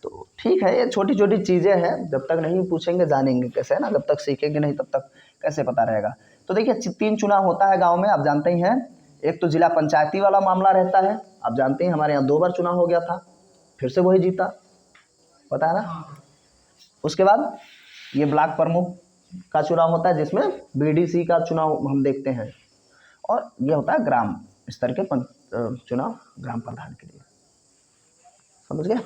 तो ठीक है, ये छोटी छोटी चीज़ें हैं, जब तक नहीं पूछेंगे जानेंगे कैसे, है ना। जब तक सीखेंगे नहीं तब तक कैसे पता रहेगा। तो देखिए, 3 चुनाव होता है गाँव में, आप जानते ही हैं। एक तो जिला पंचायती वाला मामला रहता है, आप जानते हैं हमारे यहाँ 2 बार चुनाव हो गया था, फिर से वही जीता, पता है ना। उसके बाद ये ब्लॉक प्रमुख का चुनाव होता है, जिसमें बीडीसी का चुनाव हम देखते हैं। और ये होता है ग्राम स्तर के चुनाव ग्राम प्रधान के लिए, समझ गए।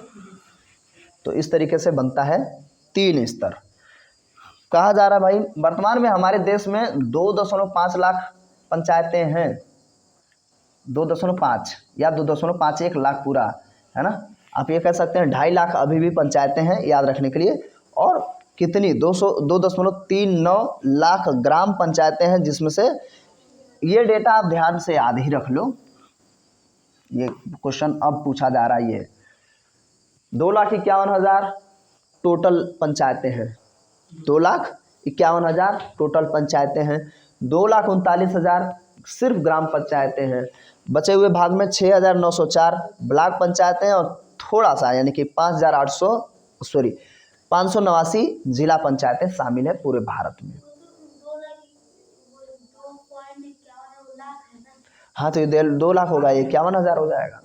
तो इस तरीके से बनता है 3 स्तर। कहा जा रहा है भाई, वर्तमान में हमारे देश में 2.5 लाख पंचायतें हैं, 2.5 या 2.51 लाख पूरा, है ना। आप ये कह सकते हैं 2.5 लाख अभी भी पंचायतें हैं, याद रखने के लिए। और कितनी 2.39 लाख ग्राम पंचायतें हैं, जिसमें से ये डेटा आप ध्यान से याद ही रख लो, ये क्वेश्चन अब पूछा जा रहा है। ये 2,51,000 टोटल पंचायतें हैं, 2,51,000 टोटल पंचायतें हैं, 2,39,000 सिर्फ ग्राम पंचायतें हैं। बचे हुए भाग में 6,904 ब्लॉक पंचायतें और थोड़ा सा यानी कि 589 जिला पंचायतें शामिल है पूरे भारत में। हाँ तो ये 2 लाख होगा, ये 51,000 हो जाएगा,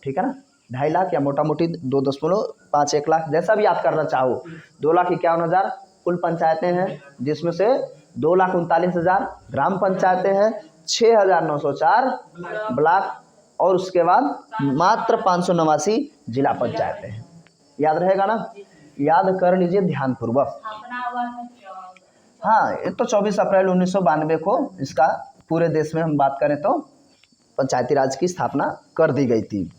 ठीक है ना। 2.5 लाख या मोटा मोटी 2.51 लाख, जैसा भी आप करना चाहो। 2,51,000 कुल पंचायतें हैं, जिसमें से 2,39,000 ग्राम पंचायतें हैं, 6,904 ब्लॉक और उसके बाद मात्र 589 जिला पंचायतें हैं। याद रहेगा ना, याद कर लीजिए ध्यानपूर्वक। हाँ, ये तो 24 अप्रैल 1992 को इसका पूरे देश में हम बात करें तो पंचायती राज की स्थापना कर दी गई थी।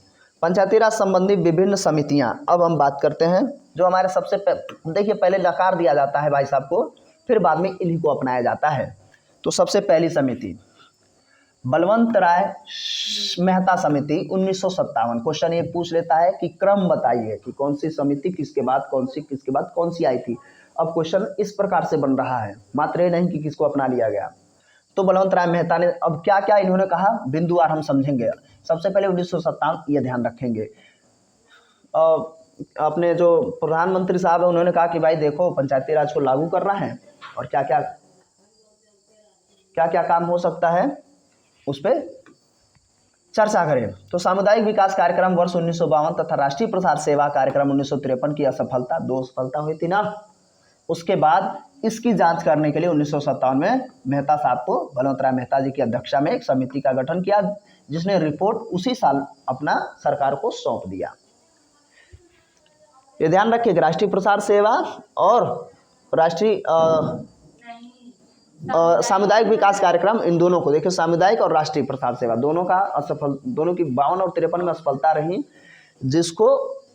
पंचायती राज संबंधी विभिन्न समितियां, अब हम बात करते हैं जो हमारे सबसे देखिए पहले नकार दिया जाता है भाई साहब को, फिर बाद में इन्हीं को अपनाया जाता है। तो सबसे पहली समिति बलवंत राय मेहता समिति 1957। क्वेश्चन ये पूछ लेता है कि क्रम बताइए कि कौन सी समिति किसके बाद कौन सी, किसके बाद कौन सी आई थी। अब क्वेश्चन इस प्रकार से बन रहा है, मात्र ये नहीं कि किसको अपना लिया गया। तो बलवंत राय मेहता ने अब क्या क्या इन्होंने कहा, बिंदुवार हम समझेंगे। सबसे पहले 1957 ये ध्यान रखेंगे। अपने जो प्रधानमंत्री साहब है उन्होंने कहा कि भाई देखो पंचायती राज को लागू करना है और क्या क्या काम हो सकता है उस पर चर्चा करें। तो सामुदायिक विकास कार्यक्रम वर्ष 1952 तथा राष्ट्रीय प्रसार सेवा कार्यक्रम 1953 की असफलता, 2 सफलता हुई थी ना। उसके बाद इसकी जांच करने के लिए 1957 में मेहता साहब को, बलवंत राय मेहता जी की अध्यक्षता में एक समिति का गठन किया, जिसने रिपोर्ट उसी साल अपना सरकार को सौंप दिया। ये ध्यान रखिए, राष्ट्रीय प्रसार सेवा और राष्ट्रीय सामुदायिक विकास कार्यक्रम, इन दोनों को देखिए, सामुदायिक और राष्ट्रीय प्रसार सेवा दोनों का असफल, दोनों की 52 और 53 में असफलता रही, जिसको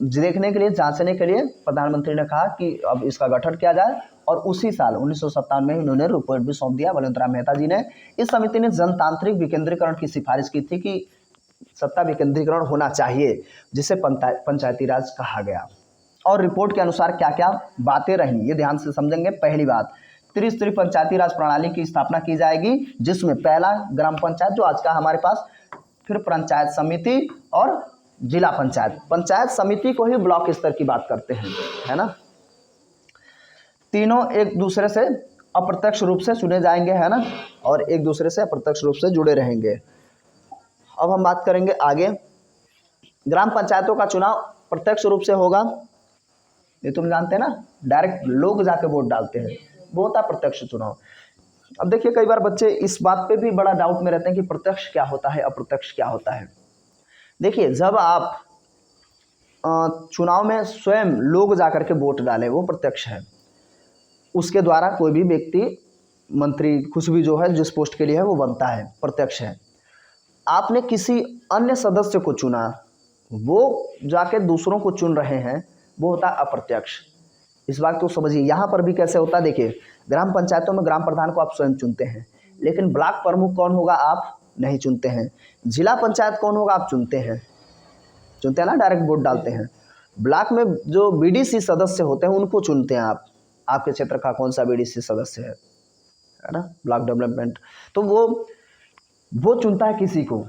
देखने के लिए, जांचने के लिए प्रधानमंत्री ने कहा कि अब इसका गठन किया जाए। और उसी साल 1957 में उन्होंने रिपोर्ट भी सौंप दिया बलवंत राय मेहता जी ने। इस समिति ने जनतांत्रिक विकेंद्रीकरण की सिफारिश की थी कि सत्ता विकेंद्रीकरण होना चाहिए, जिसे पंचायती राज कहा गया। और रिपोर्ट के अनुसार क्या क्या बातें रही, ये ध्यान से समझेंगे। पहली बात, त्रिस्तरीय पंचायती राज प्रणाली की स्थापना की जाएगी, जिसमें पहला ग्राम पंचायत जो आज का हमारे पास, फिर पंचायत समिति और जिला पंचायत। पंचायत समिति को ही ब्लॉक स्तर की बात करते हैं, है ना। तीनों एक दूसरे से अप्रत्यक्ष रूप से चुने जाएंगे, है ना, और एक दूसरे से अप्रत्यक्ष रूप से जुड़े रहेंगे। अब हम बात करेंगे आगे। ग्राम पंचायतों का चुनाव प्रत्यक्ष रूप से होगा, ये तुम जानते हैं ना, डायरेक्ट लोग जाके वोट डालते हैं, वो होता है प्रत्यक्ष चुनाव। अब देखिए कई बार बच्चे इस बात पे भी बड़ा डाउट में रहते हैं कि प्रत्यक्ष क्या होता है, अप्रत्यक्ष क्या होता है। देखिए, जब आप चुनाव में स्वयं लोग जाकर के वोट डालें, वो प्रत्यक्ष है। उसके द्वारा कोई भी व्यक्ति, मंत्री, कुछ भी जो है जिस पोस्ट के लिए है वो बनता है, प्रत्यक्ष है। आपने किसी अन्य सदस्य को चुना, वो जाके दूसरों को चुन रहे हैं, वो होता है अप्रत्यक्ष। इस बात को समझिए। यहाँ पर भी कैसे होता है, देखिए, ग्राम पंचायतों में ग्राम प्रधान को आप स्वयं चुनते हैं, लेकिन ब्लॉक प्रमुख कौन होगा आप नहीं चुनते हैं। जिला पंचायत कौन होगा आप चुनते हैं ना, डायरेक्ट वोट डालते हैं। ब्लॉक में जो बीडीसी सदस्य होते हैं उनको चुनते हैं आप, आपके क्षेत्र का कौन सा बीडीसी सदस्य है ना, ब्लॉक डेवलपमेंट। तो वो चुनता है किसी को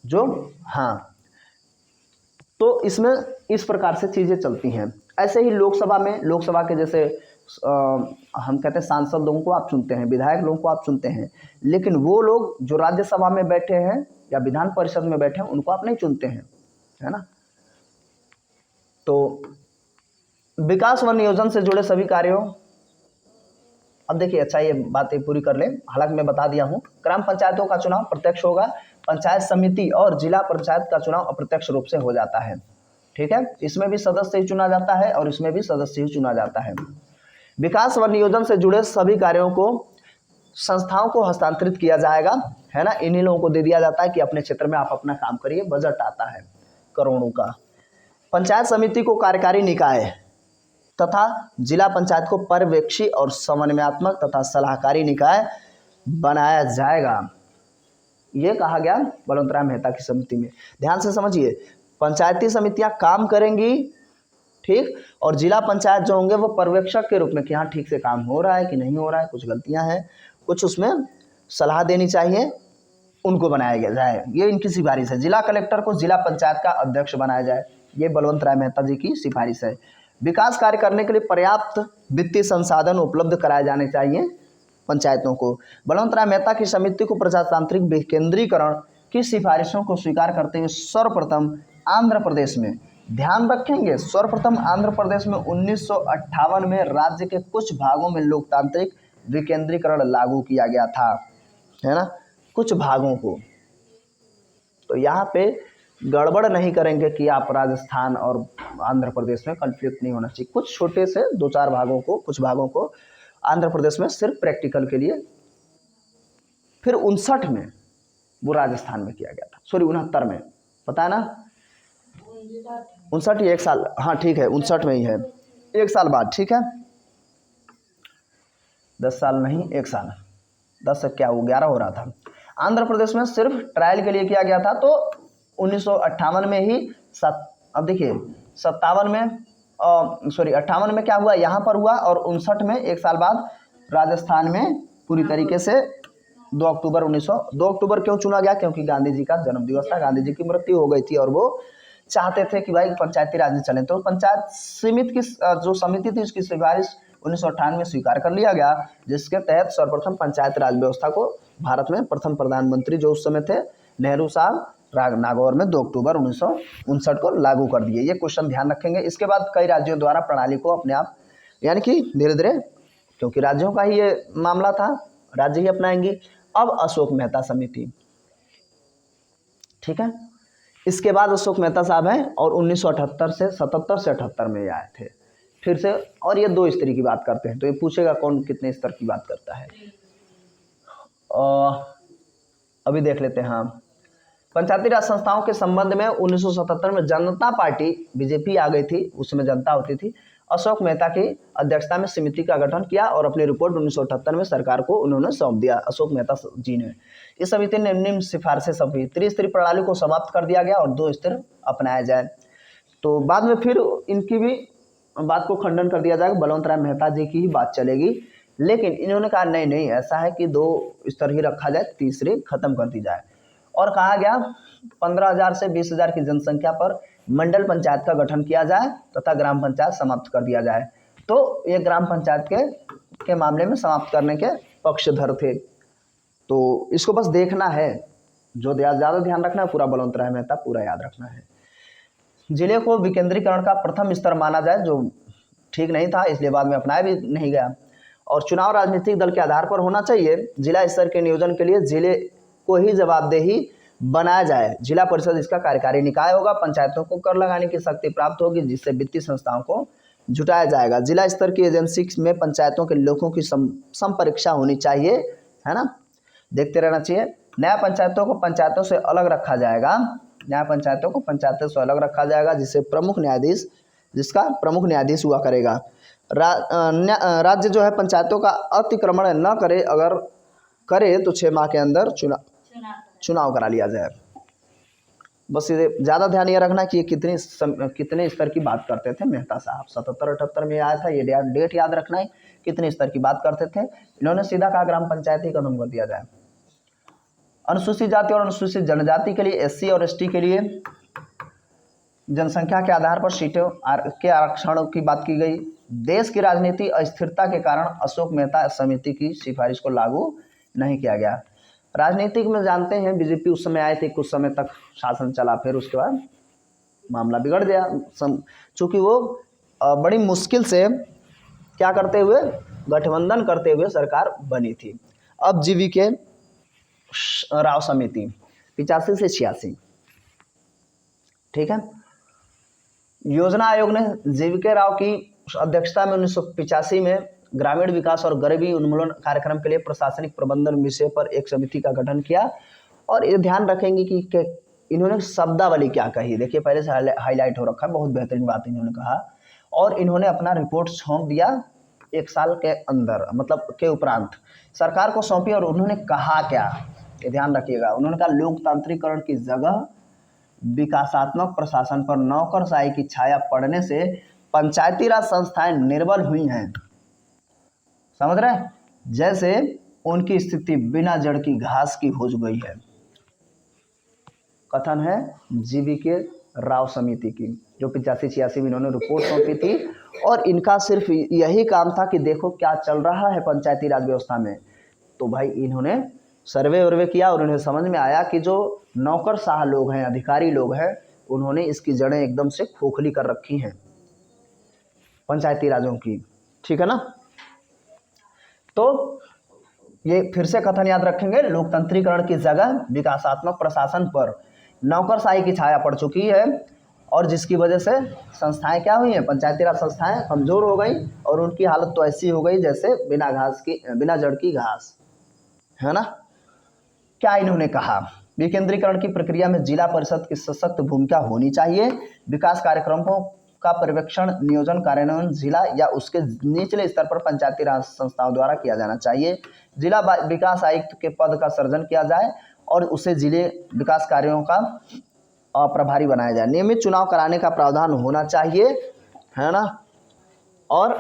जो, हाँ। तो इसमें इस प्रकार से चीज़ें चलती हैं। ऐसे ही लोकसभा में, लोकसभा के जैसे हम कहते हैं सांसद लोगों को आप चुनते हैं, विधायक लोगों को आप चुनते हैं, लेकिन वो लोग जो राज्यसभा में बैठे हैं या विधान परिषद में बैठे हैं उनको आप नहीं चुनते हैं, है ना। तो विकास व नियोजन से जुड़े सभी कार्यों, अब देखिए, अच्छा ये बातें पूरी कर लें, हालांकि मैं बता दिया हूँ। ग्राम पंचायतों का चुनाव प्रत्यक्ष होगा, पंचायत समिति और जिला पंचायत का चुनाव अप्रत्यक्ष रूप से हो जाता है, ठीक है। इसमें भी सदस्य ही चुना जाता है और इसमें भी सदस्य ही चुना जाता है। विकास व नियोजन से जुड़े सभी कार्यों को संस्थाओं को हस्तांतरित किया जाएगा, है ना। इन्हीं लोगों को दे दिया जाता है कि अपने क्षेत्र में आप अपना काम करिए, बजट आता है करोड़ों का। पंचायत समिति को कार्यकारी निकाय तथा जिला पंचायत को पर्यवेक्षी और समन्वयात्मक तथा सलाहकारी निकाय बनाया जाएगा, ये कहा गया बलवंत राय मेहता की समिति में। ध्यान से समझिए, पंचायती समितियां काम करेंगी, ठीक, और जिला पंचायत जो होंगे वो पर्यवेक्षक के रूप में कि हाँ ठीक से काम हो रहा है कि नहीं हो रहा है, कुछ गलतियां हैं, कुछ उसमें सलाह देनी चाहिए, उनको बनाया गया जाए। ये इनकी सिफारिश है। जिला कलेक्टर को जिला पंचायत का अध्यक्ष बनाया जाए, ये बलवंत राय मेहता जी की सिफारिश है। विकास कार्य करने के लिए पर्याप्त वित्तीय संसाधन उपलब्ध कराए जाने चाहिए पंचायतों को। बलवंत राय मेहता की समिति को प्रजातांत्रिक विकेंद्रीकरण की सिफारिशों को स्वीकार करते हुए सर्वप्रथम आंध्र प्रदेश में, ध्यान रखेंगे सर्वप्रथम आंध्र प्रदेश में 1958 में राज्य के कुछ भागों में लोकतांत्रिक विकेंद्रीकरण लागू किया गया था, है ना, कुछ भागों को। तो यहाँ पे गड़बड़ नहीं करेंगे कि आप राजस्थान और आंध्र प्रदेश में कन्फ्लिक्ट नहीं होना चाहिए। कुछ छोटे से 2-4 भागों को, कुछ भागों को आंध्र प्रदेश में सिर्फ प्रैक्टिकल के लिए, फिर 59 में वो राजस्थान में किया गया था, सॉरी 69 में, पता है ना, 59 1 साल, हाँ ठीक है 59 में ही है, 1 साल बाद, ठीक है 10 साल नहीं 1 साल, 10 से क्या वो 11 हो रहा था। आंध्र प्रदेश में सिर्फ ट्रायल के लिए किया गया था। तो 1958 में ही अब देखिए 57 में सॉरी 58 में क्या हुआ, यहाँ पर हुआ, और 59 में 1 साल बाद राजस्थान में पूरी तरीके से 2 अक्टूबर क्यों चुना गया, क्योंकि गांधी जी का जन्म दिवस था, गांधी जी की मृत्यु हो गई थी और वो चाहते थे कि भाई पंचायती राज में चले। तो पंचायत समिति की जो समिति थी उसकी सिफारिश 1958 में स्वीकार कर लिया गया, जिसके तहत सर्वप्रथम पंचायत राज व्यवस्था को भारत में प्रथम प्रधानमंत्री जो उस समय थे नेहरू साहब नागौर में 2 अक्टूबर 1959 को लागू कर दिए। ये क्वेश्चन ध्यान रखेंगे। इसके बाद कई राज्यों द्वारा प्रणाली को अपने आप, यानी कि धीरे धीरे, क्योंकि राज्यों का ही ये मामला था, राज्य ही अपनाएंगी। अब अशोक मेहता समिति, ठीक है, इसके बाद अशोक मेहता साहब हैं और 1978 से 77 से 78 में ये आए थे फिर से। और ये 2 स्तरीय की बात करते हैं, तो ये पूछेगा कौन कितने स्तर की बात करता है। अभी देख लेते हैं। हाँ, पंचायती राज संस्थाओं के संबंध में 1977 में जनता पार्टी बीजेपी आ गई थी, उस समय जनता होती थी। अशोक मेहता की अध्यक्षता में समिति का गठन किया और अपनी रिपोर्ट 1978 में सरकार को उन्होंने सौंप दिया, अशोक मेहता जी ने। इस समिति ने निम्न सिफारिशें सौंपी। त्रिस्तरीय प्रणाली को समाप्त कर दिया गया और 2 स्तर अपनाया जाए। तो बाद में फिर इनकी भी बात को खंडन कर दिया जाएगा, बलवंत राय मेहता जी की ही बात चलेगी, लेकिन इन्होंने कहा नहीं नहीं ऐसा है कि 2 स्तर ही रखा जाए, तीसरे खत्म कर दी जाए। और कहा गया 15,000 से 20,000 की जनसंख्या पर मंडल पंचायत का गठन किया जाए तथा ग्राम पंचायत समाप्त कर दिया जाए। तो ये ग्राम पंचायत के मामले में समाप्त करने के पक्षधर थे। तो इसको बस देखना है, जो ज़्यादा ध्यान रखना है, पूरा बलवंत राय मेहता पूरा याद रखना है। जिले को विकेंद्रीकरण का प्रथम स्तर माना जाए, जो ठीक नहीं था, इसलिए बाद में अपनाया भी नहीं गया। और चुनाव राजनीतिक दल के आधार पर होना चाहिए। जिला स्तर के नियोजन के लिए जिले को ही जवाबदेही बनाया जाए। जिला परिषद इसका कार्यकारी निकाय होगा। पंचायतों को कर लगाने की शक्ति प्राप्त होगी, जिससे वित्तीय संस्थाओं को जुटाया जाएगा। जिला स्तर की एजेंसी में पंचायतों के लोगों की संपरीक्षा होनी चाहिए, है ना, देखते रहना चाहिए। न्याय पंचायतों को पंचायतों से अलग रखा जाएगा, न्याय पंचायतों को पंचायतों से अलग रखा जाएगा, जिससे जिसका प्रमुख न्यायाधीश हुआ करेगा। राज्य जो है पंचायतों का अतिक्रमण न करे, अगर करे तो 6 माह के अंदर चुनाव करा लिया जाए। बस ये ज़्यादा ध्यान ये रखना कि ये कितने स्तर की बात करते थे मेहता साहब। 77-78 में आया था, ये डेट याद रखना है, कितने स्तर की बात करते थे। इन्होंने सीधा कहा ग्राम पंचायत ही खत्म कर दिया जाए। अनुसूचित जाति और अनुसूचित जनजाति के लिए, एससी और एसटी के लिए जनसंख्या के आधार पर सीटों के आरक्षण की बात की गई। देश की राजनीति अस्थिरता के कारण अशोक मेहता समिति की सिफारिश को लागू नहीं किया गया। राजनीतिक में जानते हैं बीजेपी उस समय आए थे, कुछ समय तक शासन चला, फिर उसके बाद मामला बिगड़ गया, चूँकि वो बड़ी मुश्किल से क्या करते हुए, गठबंधन करते हुए सरकार बनी थी। अब जीवी के राव समिति 85 से 86, ठीक है। योजना आयोग ने जीवीके राव की अध्यक्षता में 1985 में ग्रामीण विकास और गरीबी उन्मूलन कार्यक्रम के लिए प्रशासनिक प्रबंधन विषय पर एक समिति का गठन किया। और ये ध्यान रखेंगे कि इन्होंने शब्दावली क्या कही, देखिए पहले से हाईलाइट हो रखा है, बहुत बेहतरीन बात इन्होंने कहा। और इन्होंने अपना रिपोर्ट सौंप दिया 1 साल के अंदर, मतलब के उपरांत सरकार को सौंपी। और उन्होंने कहा क्या, ये ध्यान रखिएगा, उन्होंने कहा लोकतांत्रिकरण की जगह विकासात्मक प्रशासन पर नौकरशाही की छाया पड़ने से पंचायती राज संस्थाएं निर्बल हुई हैं, समझ रहे हैं, जैसे उनकी स्थिति बिना जड़ की घास की हो गई है। कथन है जीवी के राव समिति की, जो 85-86 में इन्होंने रिपोर्ट सौंपी थी, और इनका सिर्फ यही काम था कि देखो क्या चल रहा है पंचायती राज व्यवस्था में। तो भाई इन्होंने सर्वे वर्वे किया और उन्हें समझ में आया कि जो नौकरशाह लोग हैं, अधिकारी लोग हैं, उन्होंने इसकी जड़ें एकदम से खोखली कर रखी हैं पंचायती राजों की, ठीक है ना। तो ये फिर से कथन याद रखेंगे, लोकतंत्रीकरण की जगह विकासात्मक प्रशासन पर नौकरशाही की छाया पड़ चुकी है, और जिसकी वजह से संस्थाएं क्या हुई हैं, पंचायती राज संस्थाएं कमजोर हो गई, और उनकी हालत तो ऐसी हो गई जैसे बिना जड़ की घास, है ना। क्या इन्होंने कहा, विकेंद्रीकरण की प्रक्रिया में जिला परिषद की सशक्त भूमिका होनी चाहिए, विकास कार्यक्रमों का पर्यवेक्षण, नियोजन, कार्यान्वयन जिला या उसके निचले स्तर पर पंचायती राज संस्थाओं द्वारा किया जाना चाहिए, जिला विकास आयुक्त के पद का सृजन किया जाए और उसे जिले विकास कार्यों का प्रभारी बनाया जाए, नियमित चुनाव कराने का प्रावधान होना चाहिए, है ना। और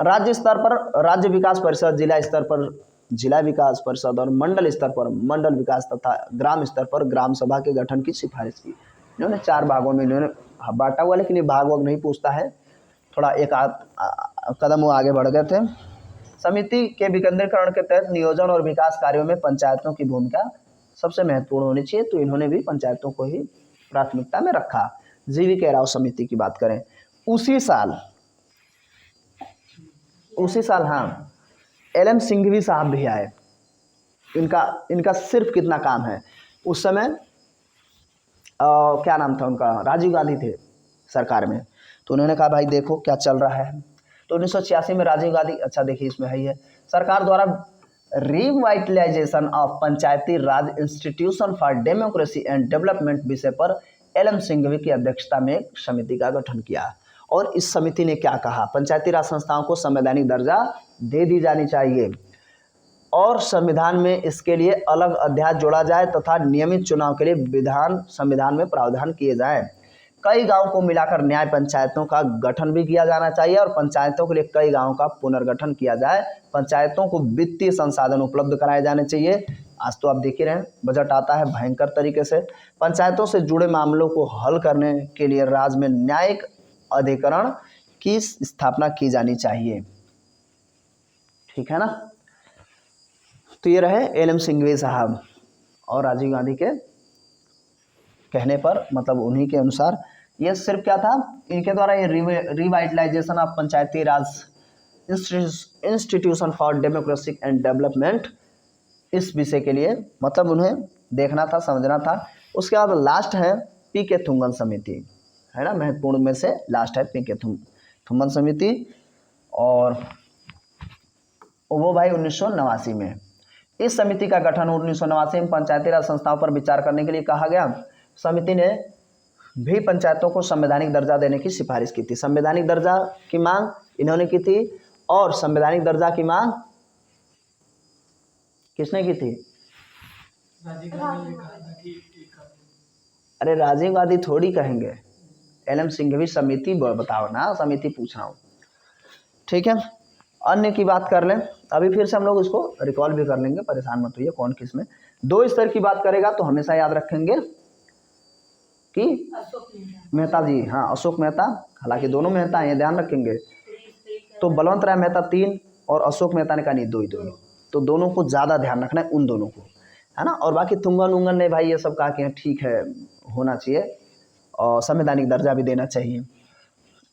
राज्य स्तर पर राज्य विकास परिषद, जिला स्तर पर जिला विकास परिषद और मंडल स्तर पर मंडल विकास तथा ग्राम स्तर पर ग्राम सभा के गठन की सिफारिश की। इन्होंने 4 भागों में इन्होंने बांटा हुआ, लेकिन ये भाग वाग नहीं पूछता है, थोड़ा एक कदम वो आगे बढ़ गए थे। समिति के विकेंद्रीकरण के तहत नियोजन और विकास कार्यों में पंचायतों की भूमिका सबसे महत्वपूर्ण होनी चाहिए, तो इन्होंने भी पंचायतों को ही प्राथमिकता में रखा। जीवी के राव समिति की बात करें, उसी साल हाँ LM सिंघवी साहब भी आए। इनका सिर्फ कितना काम है, उस समय क्या नाम था उनका, राजीव गांधी थे सरकार में, तो उन्होंने कहा भाई देखो क्या चल रहा है। तो 1986 में राजीव गांधी, अच्छा देखिए इसमें है ये, सरकार द्वारा revitalisation of Panchayati Raj institution for democracy and development विषय पर LM सिंघवी की अध्यक्षता में एक समिति का गठन किया, और इस समिति ने क्या कहा, पंचायती राज संस्थाओं को संवैधानिक दर्जा दे दी जानी चाहिए और संविधान में इसके लिए अलग अध्याय जोड़ा जाए तथा नियमित चुनाव के लिए संविधान में प्रावधान किए जाएं। कई गांवों को मिलाकर न्याय पंचायतों का गठन भी किया जाना चाहिए और पंचायतों के लिए कई गांवों का पुनर्गठन किया जाए। पंचायतों को वित्तीय संसाधन उपलब्ध कराए जाने चाहिए। आज तो आप देख ही रहे हैं, बजट आता है भयंकर तरीके से। पंचायतों से जुड़े मामलों को हल करने के लिए राज्य में न्यायिक अधिकरण की स्थापना की जानी चाहिए, ठीक है ना। तो ये रहे LM सिंघवी साहब, और राजीव गांधी के कहने पर, मतलब उन्हीं के अनुसार ये सिर्फ क्या था, इनके द्वारा ये revitalisation of Panchayati Raj institution for democracy and development, इस विषय के लिए मतलब उन्हें देखना था, समझना था। उसके बाद लास्ट है PK थुंगन समिति, है ना, महत्वपूर्ण में से लास्ट है PK थुंगन समिति, और वो भाई 1989 में। इस समिति का गठन 1989 में पंचायती राज संस्थाओं पर विचार करने के लिए कहा गया। समिति ने भी पंचायतों को संवैधानिक दर्जा देने की सिफारिश की थी। संवैधानिक दर्जा की मांग इन्होंने की थी, और संवैधानिक दर्जा की मांग किसने की थी? राजीव गांधी ने कहा था कि अरे राजीव गांधी थोड़ी कहेंगे, LM सिंघवी समिति बताओ ना, समिति पूछ रहा हूँ, ठीक है। अन्य की बात कर लें, अभी फिर से हम लोग इसको रिकॉल भी कर लेंगे, परेशान मत होइए कौन किस में। 2 स्तर की बात करेगा तो हमेशा याद रखेंगे कि मेहता जी, हाँ अशोक मेहता, हालांकि दोनों मेहता हैं, ध्यान रखेंगे। तो बलवंत राय मेहता 3 और अशोक मेहता ने कहा नहीं 2 ही 2, तो दोनों को ज़्यादा ध्यान रखना है, उन दोनों को, है ना। और बाकी थुंगन उंगन ने भाई ये सब कहा कि ठीक है होना चाहिए और संवैधानिक दर्जा भी देना चाहिए।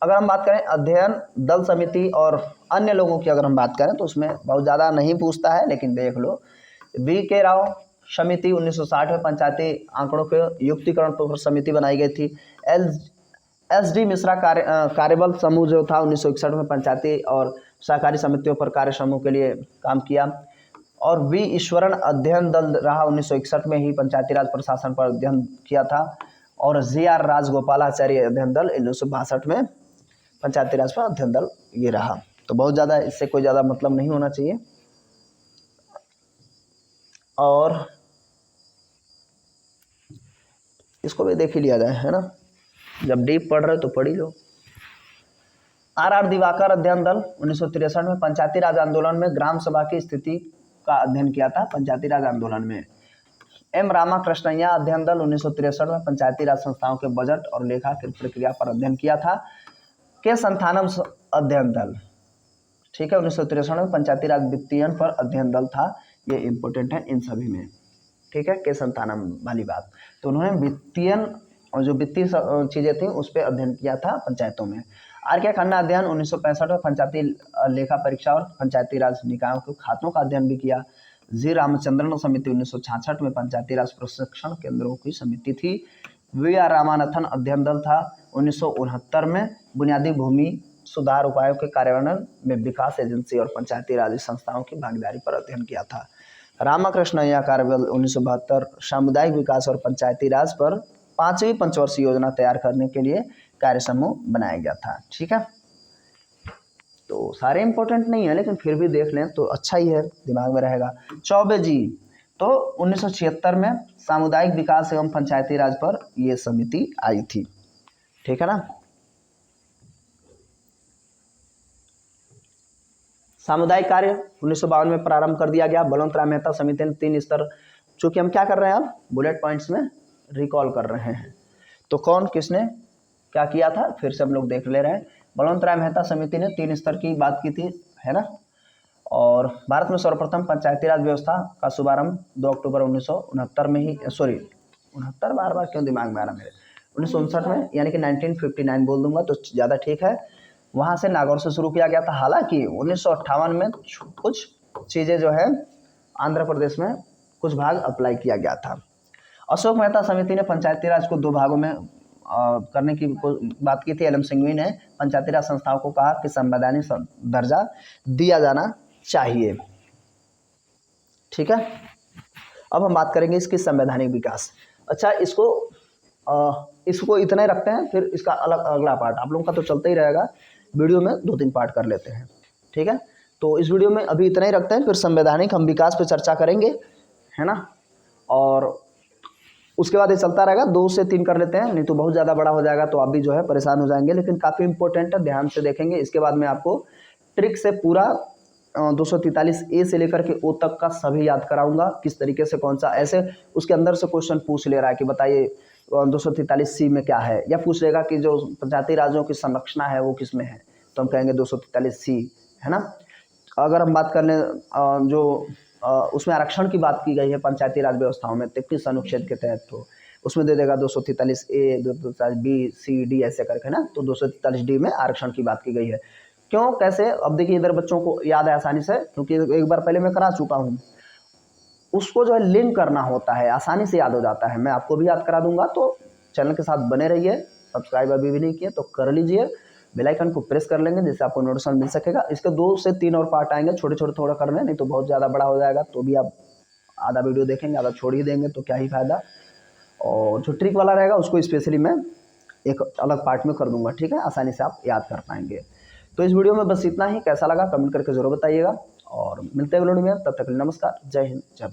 अगर हम बात करें अध्ययन दल समिति और अन्य लोगों की, अगर हम बात करें तो उसमें बहुत ज़्यादा नहीं पूछता है, लेकिन देख लो VK राव समिति 1960 में पंचायती आंकड़ों के युक्तिकरण पर समिति बनाई गई थी। SD मिश्रा कार्यबल समूह जो था 1961 में पंचायती और सहकारी समितियों पर कार्य समूह के लिए काम किया। और V ईश्वरन अध्ययन दल रहा 1961 में ही पंचायती राज प्रशासन पर अध्ययन किया था। और GR राजगोपालाचार्य अध्ययन दल 1962 में पंचायती राज पर अध्ययन दल ये रहा। तो बहुत ज़्यादा इससे कोई ज़्यादा मतलब नहीं होना चाहिए। और इसको भी देख ही लिया जाए, है ना। जब डीप पढ़ रहे हो तो पढ़ ही लो। आर दिवाकर अध्ययन दल 1963 में पंचायती राज आंदोलन में ग्राम सभा की स्थिति का अध्ययन किया था, पंचायती राज आंदोलन में। एम रामाकृष्णैया अध्ययन दल 1963 में पंचायती राज संस्थाओं के बजट और लेखा की प्रक्रिया पर अध्ययन किया था। के संथानम अध्ययन दल, ठीक है, 1963 में पंचायती राज वित्तीयन पर अध्ययन दल था, ये इंपॉर्टेंट है इन सभी में, ठीक है, के संथानम वाली बात। तो उन्होंने वित्तीयन और जो वित्तीय चीजें थी उस पर अध्ययन किया था पंचायतों में। आर के खन्ना अध्ययन 1965 में पंचायती लेखा परीक्षा और पंचायती राज निकायों के खातों का अध्ययन भी किया। जी रामचंद्रन समिति 1966 में पंचायती राज प्रशिक्षण केंद्रों की समिति थी। वी आर रामानाथन अध्ययन दल था 1969 में बुनियादी भूमि सुधार उपायों के कार्यान्वयन में विकास एजेंसी और पंचायती राज संस्थाओं की भागीदारी पर अध्ययन किया था। रामाकृष्णैया कार्यबल 1972 सामुदायिक विकास और पंचायती राज पर 5वीं पंचवर्षीय योजना तैयार करने के लिए कार्य समूह बनाया गया था, ठीक है। तो सारे इंपॉर्टेंट नहीं है लेकिन फिर भी देख लें तो अच्छा ही है, दिमाग में रहेगा। चौबे जी तो 1976 में सामुदायिक विकास एवं पंचायती राज पर यह समिति आई थी, ठीक है ना। सामुदायिक कार्य 1952 में प्रारंभ कर दिया गया। बलवंत राय मेहता समिति ने 3 स्तर, चूंकि हम क्या कर रहे हैं अब बुलेट पॉइंट्स में रिकॉल कर रहे हैं, तो कौन किसने क्या किया था फिर से हम लोग देख ले रहे हैं। बलवंत राय मेहता समिति ने 3 स्तर की बात की थी, है ना। और भारत में सर्वप्रथम पंचायती राज व्यवस्था का शुभारंभ 2 अक्टूबर 1969 में ही, सॉरी 69 बार बार क्यों दिमाग में आ रहा मेरे, 1959 में, यानी कि 1959 बोल दूंगा तो ज़्यादा ठीक है। वहाँ से नागौर से शुरू किया गया था। हालांकि 1958 में कुछ चीज़ें जो है आंध्र प्रदेश में कुछ भाग अप्लाई किया गया था। अशोक मेहता समिति ने पंचायती राज को 2 भागों में करने की बात की थी। एल एम सिंघवी ने पंचायती राज संस्थाओं को कहा कि संवैधानिक दर्जा दिया जाना चाहिए, ठीक है। अब हम बात करेंगे इसकी संवैधानिक विकास। अच्छा, इसको इतना ही रखते हैं, फिर इसका अगला पार्ट आप लोगों का तो चलता ही रहेगा, वीडियो में 2-3 पार्ट कर लेते हैं, ठीक है। तो इस वीडियो में अभी इतना ही रखते हैं, फिर संवैधानिक हम विकास पे चर्चा करेंगे, है ना। और उसके बाद ये चलता रहेगा, 2 से 3 कर लेते हैं, नहीं तो बहुत ज़्यादा बड़ा हो जाएगा तो आप भी जो है परेशान हो जाएंगे, लेकिन काफ़ी इंपॉर्टेंट है, ध्यान से देखेंगे। इसके बाद मैं आपको ट्रिक से पूरा 243A से लेकर के O तक का सभी याद कराऊंगा, किस तरीके से कौन सा, ऐसे उसके अंदर से क्वेश्चन पूछ ले रहा है कि बताइए 243C में क्या है, या पूछ लेगा कि जो पंचायती राज्यों की संरचना है वो किस में है, तो हम कहेंगे 243C, है ना। अगर हम बात कर लें जो उसमें आरक्षण की बात की गई है पंचायती राज व्यवस्थाओं में 33 अनुच्छेद के तहत, तो उसमें दे देगा 243A, 243B, C, D ऐसे करके ना। तो 243D में आरक्षण की बात की गई है। क्यों, कैसे, अब देखिए इधर बच्चों को याद है आसानी से, क्योंकि एक बार पहले मैं करा चुका हूँ। उसको जो है लिंक करना होता है, आसानी से याद हो जाता है। मैं आपको भी याद करा दूंगा, तो चैनल के साथ बने रहिए। सब्सक्राइब अभी भी नहीं किए तो कर लीजिए, बेल आइकन को प्रेस कर लेंगे जिससे आपको नोटिफिकेशन मिल सकेगा। इसके 2 से 3 और पार्ट आएंगे, छोटे छोटे थोड़ा करने, नहीं तो बहुत ज़्यादा बड़ा हो जाएगा, तो भी आप आधा वीडियो देखेंगे, आधा छोड़ ही देंगे तो क्या ही फायदा। और जो ट्रिक वाला रहेगा उसको स्पेशली मैं एक अलग पार्ट में कर दूंगा, ठीक है, आसानी से आप याद कर पाएंगे। तो इस वीडियो में बस इतना ही, कैसा लगा कमेंट करके जरूर बताइएगा, और मिलते हैं वीडियो में, तब तक के लिए नमस्कार, जय हिंद, जय भारत।